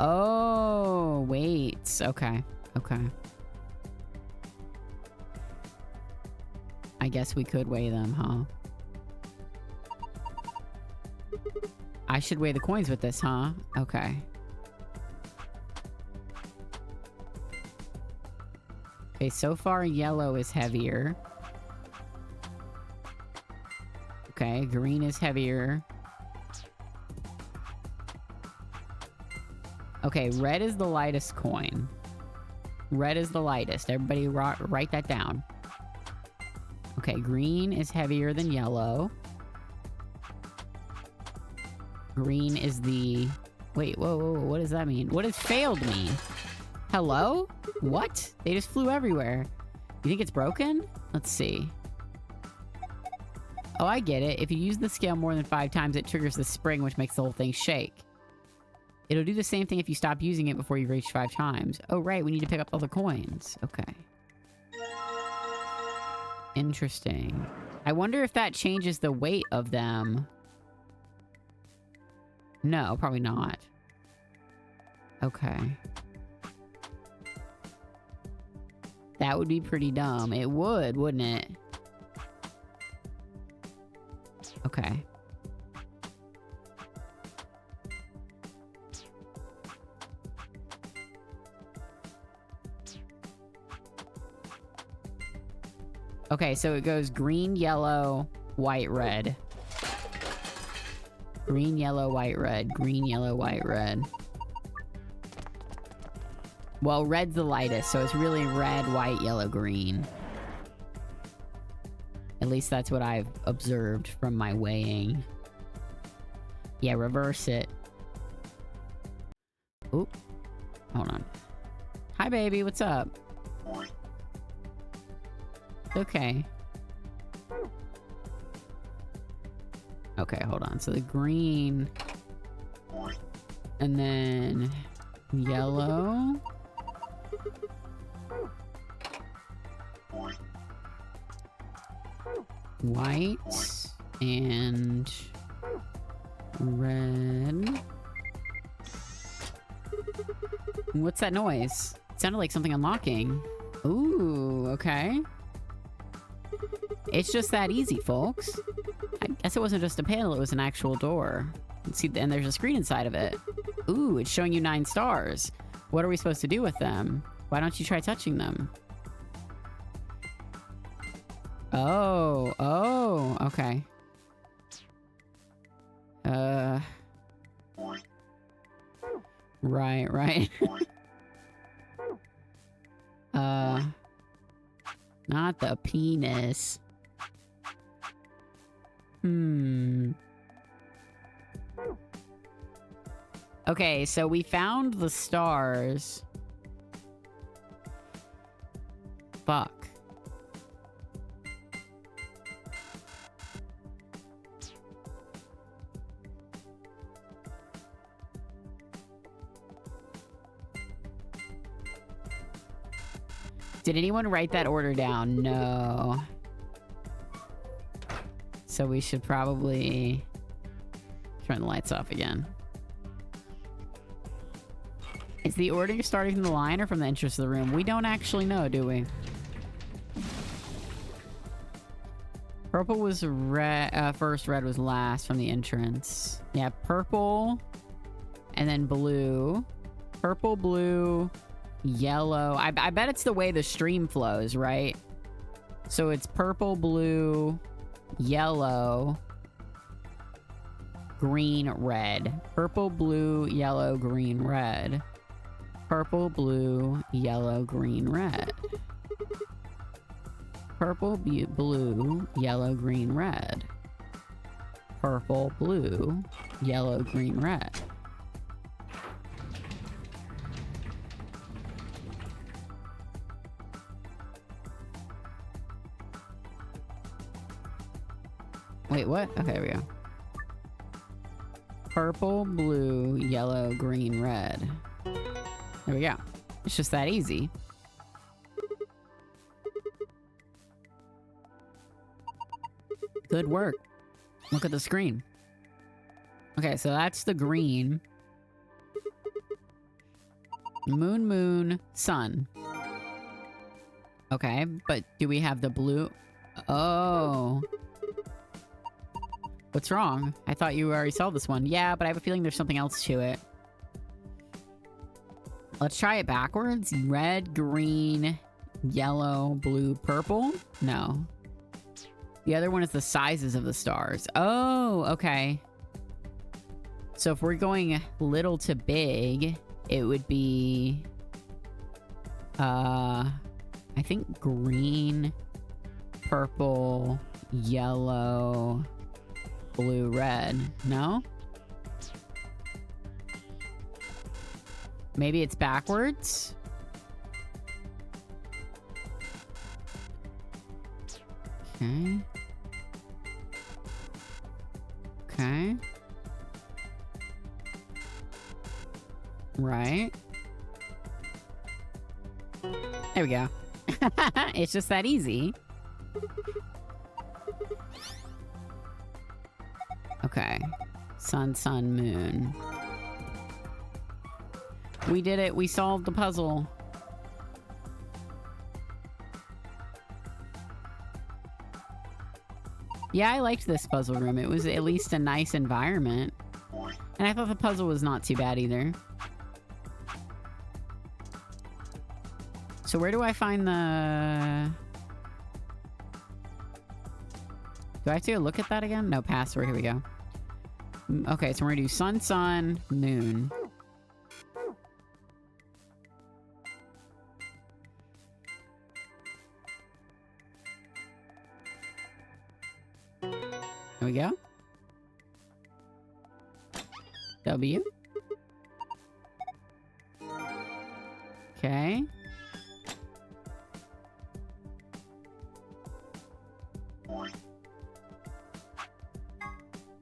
Oh, wait. Okay. Okay. I guess we could weigh them, huh? I should weigh the coins with this, huh? Okay. Okay, so far yellow is heavier. Okay, green is heavier. Okay, red is the lightest coin. Red is the lightest. Everybody write that down. Okay, green is heavier than yellow. Green is the... Wait, whoa, whoa, whoa, what does that mean? What does failed mean? Hello? What? They just flew everywhere. You think it's broken? Let's see. Oh, I get it. If you use the scale more than 5 times, it triggers the spring, which makes the whole thing shake. It'll do the same thing if you stop using it before you reach 5 times. Oh, right. We need to pick up all the coins. Okay. Interesting. I wonder if that changes the weight of them. No, probably not. Okay. That would be pretty dumb. It would, wouldn't it? Okay. Okay, so it goes green, yellow, white, red. Green, yellow, white, red. Green, yellow, white, red. Well, red's the lightest, so it's really red, white, yellow, green. At least that's what I've observed from my weighing. Yeah, reverse it. Oop. Hold on. Hi, baby. What's up? Okay. Okay, hold on. So the green. And then yellow. White. And red. What's that noise? It sounded like something unlocking. Ooh, okay. It's just that easy, folks. I guess it wasn't just a panel, it was an actual door. See, and there's a screen inside of it. Ooh, it's showing you 9 stars. What are we supposed to do with them? Why don't you try touching them? Oh, okay. Right. Not the penis. Okay, so we found the stars. Fuck. Did anyone write that order down? No. So we should probably turn the lights off again. Is the order starting from the line or from the entrance of the room? We don't actually know, do we? Purple was red, first, red was last from the entrance. Yeah, purple, and then blue. Purple, blue, yellow. I bet it's the way the stream flows, right? So it's purple, blue, yellow, green, red. Purple, blue, yellow, green, red. Purple, blue, yellow, green, red. Purple, blue, yellow, green, red. Purple, blue, yellow, green, red. Wait, what? Okay, there we go. Purple, blue, yellow, green, red. There we go. It's just that easy. Good work. Look at the screen. Okay, so that's the green. Moon, moon, sun. Okay, but do we have the blue? Oh. What's wrong? I thought you already saw this one. Yeah, but I have a feeling there's something else to it. Let's try it backwards. Red, green, yellow, blue, purple? No. The other one is the sizes of the stars. Oh, okay. So if we're going little to big, it would be... I think green, purple, yellow, blue, red. No? Maybe it's backwards? Okay. Okay. Right. There we go. It's just that easy. Okay. Sun, sun, moon. We did it. We solved the puzzle. Yeah, I liked this puzzle room. It was at least a nice environment. And I thought the puzzle was not too bad either. So where do I find the... Do I have to go look at that again? No, password. Here we go. Okay, so we're gonna do sun, sun, moon. There we go. W. Okay.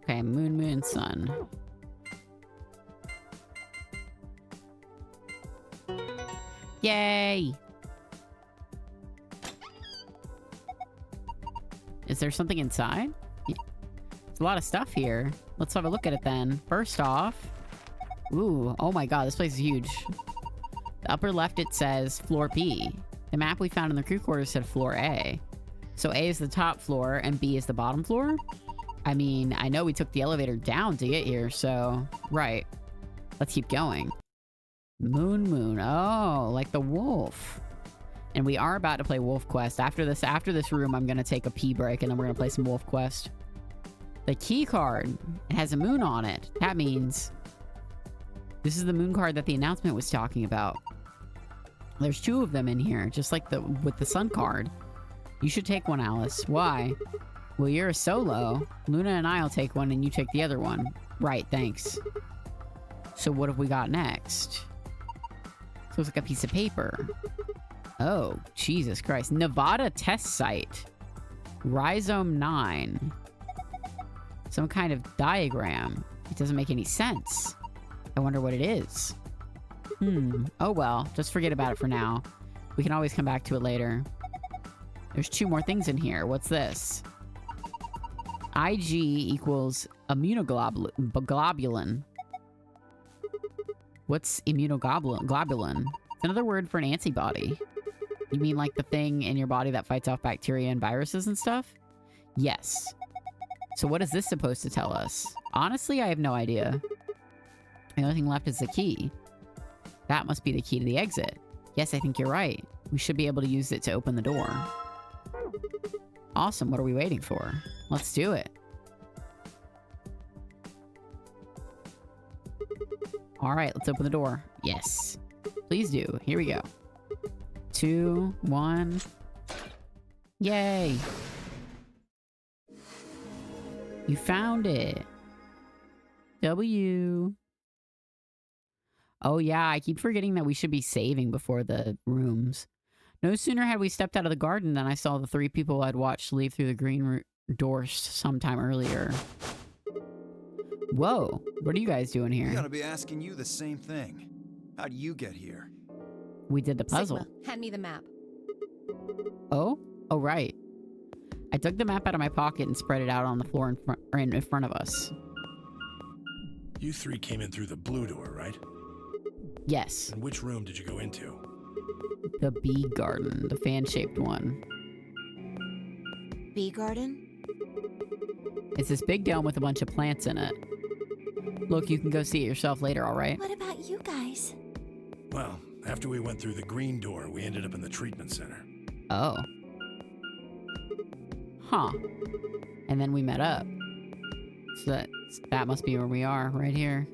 Okay, moon, moon, sun. Yay! Is there something inside? There's a lot of stuff here. Let's have a look at it then. First off... Ooh, oh my god, this place is huge. The upper left, it says floor B. The map we found in the crew quarters said floor A. So A is the top floor and B is the bottom floor? I mean, I know we took the elevator down to get here, so... Right. Let's keep going. Moon, moon. Oh, like the wolf. And we are about to play Wolf Quest. After this room, I'm gonna take a pee break and then we're gonna play some Wolf Quest. The key card. It has a moon on it. That means... This is the moon card that the announcement was talking about. There's 2 of them in here, just like with the sun card. You should take one, Alice. Why? Well, you're a solo. Luna and I'll take one and you take the other one. Right, thanks. So what have we got next? So it's like a piece of paper. Oh, Jesus Christ. Nevada test site. Rhizome 9. Some kind of diagram. It doesn't make any sense. I wonder what it is. Oh well, just forget about it for now. We can always come back to it later. There's 2 more things in here. What's this? IG equals immunoglobulin. What's immunoglobulin? It's another word for an antibody. You mean like the thing in your body that fights off bacteria and viruses and stuff? Yes. So what is this supposed to tell us? Honestly, I have no idea. The only thing left is the key. That must be the key to the exit. Yes, I think you're right. We should be able to use it to open the door. Awesome, what are we waiting for? Let's do it. Alright, let's open the door. Yes. Please do. Here we go. 2, 1. Yay! You found it. W. Oh yeah, I keep forgetting that we should be saving before the rooms. No sooner had we stepped out of the garden than I saw the 3 people I'd watched leave through the green doors sometime earlier. Whoa, what are you guys doing here? I gotta be asking you the same thing. How'd you get here? We did the puzzle. Sigma, hand me the map. Oh? Oh, right. I took the map out of my pocket and spread it out on the floor in front of us. You 3 came in through the blue door, right? Yes. And which room did you go into? The bee garden, the fan-shaped one. Bee garden? It's this big dome with a bunch of plants in it. Look, you can go see it yourself later, alright? What about you guys? Well, after we went through the green door, we ended up in the treatment center. Oh. Huh. And then we met up. So that must be where we are, right here.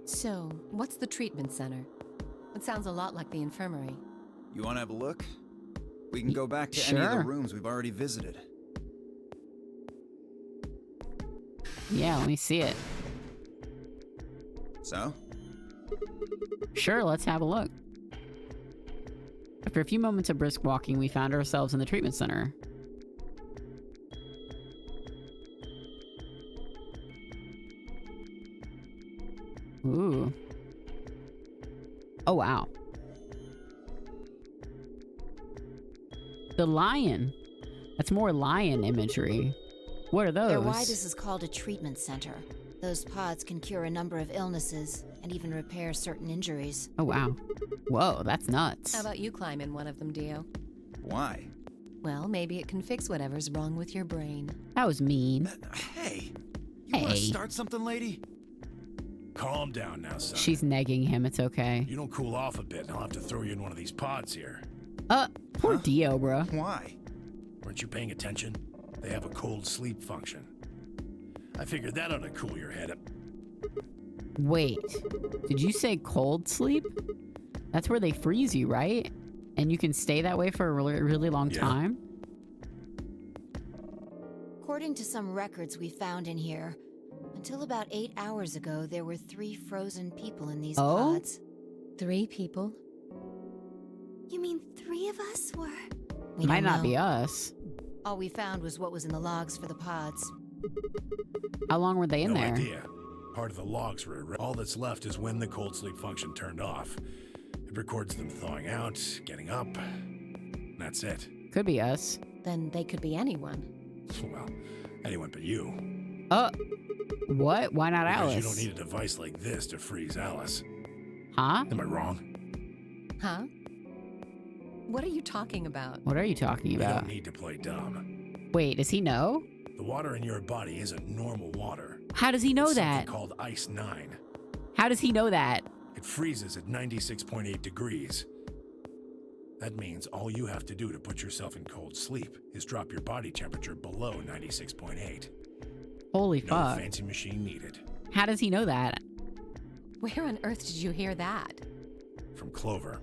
So, what's the treatment center? It sounds a lot like the infirmary. You wanna have a look? We can go back to any of the rooms we've already visited. Yeah, let me see it. So? Sure, let's have a look. After a few moments of brisk walking, we found ourselves in the treatment center. Ooh. Oh, wow. The lion. That's more lion imagery. What are those? They're why this is called a treatment center. Those pods can cure a number of illnesses and even repair certain injuries. Oh, wow. Whoa, that's nuts. How about you climb in one of them, Dio? Why? Well, maybe it can fix whatever's wrong with your brain. That was mean. Hey! You wanna start something, lady? Calm down now, son. She's negging him, it's okay. You don't cool off a bit, and I'll have to throw you in one of these pods here. Poor Dio, bro. Why? Weren't you paying attention? They have a cold sleep function. I figured that ought to cool your head up. Wait, did you say cold sleep? That's where they freeze you, right? And you can stay that way for a really, really long time? According to some records we found in here, until about 8 hours ago, there were 3 frozen people in these pods. 3 people? You mean 3 of us were? Might not be us. All we found was what was in the logs for the pods. How long were they in No there? idea. Part of the logs were all that's left is when the cold sleep function turned off. It records them thawing out, getting up. That's it. Could be us. Then they could be anyone. Well, anyone but you. What? Why not Because Alice? you don't need a device like this to freeze Alice. Huh? Am I wrong? Huh? What are you talking about? What are you talking You about? don't need to play dumb. Wait, does he know? The water in your body isn't normal water. How does he know It's that? something called Ice 9. How does he know that? It freezes at 96.8 degrees. That means all you have to do to put yourself in cold sleep is drop your body temperature below 96.8. Holy No fuck. fancy machine needed. How does he know that? Where on earth did you hear that? From Clover.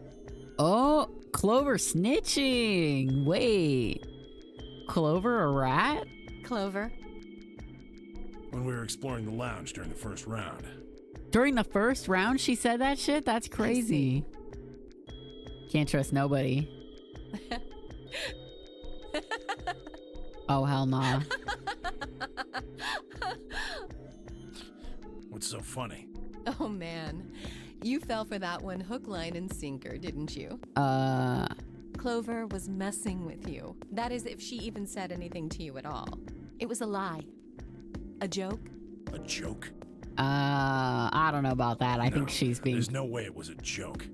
Oh, Clover snitching. Wait. Clover a rat? Clover? When we were exploring the lounge during the first round. During the first round, she said that shit? That's crazy. Can't trust nobody. Oh, hell nah. What's so funny? Oh man, you fell for that one hook, line, and sinker, didn't you? Clover was messing with you. That is, if she even said anything to you at all. It was a lie. A joke? A joke? I don't know about that. I No, think she's being... There's no way it was a joke.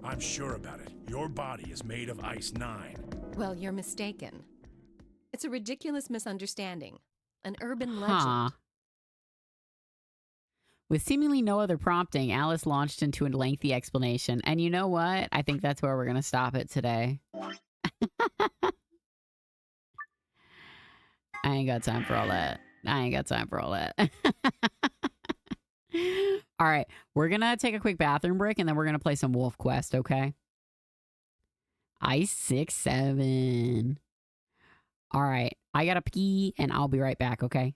I'm sure about it. Your body is made of Ice 9. Well, you're mistaken. It's a ridiculous misunderstanding. An urban legend. Huh. With seemingly no other prompting, Alice launched into a lengthy explanation. And you know what? I think that's where we're going to stop it today. I ain't got time for all that. All right. We're going to take a quick bathroom break and then we're going to play some Wolf Quest, okay? Ice 6-7. All right. I got to pee and I'll be right back, okay?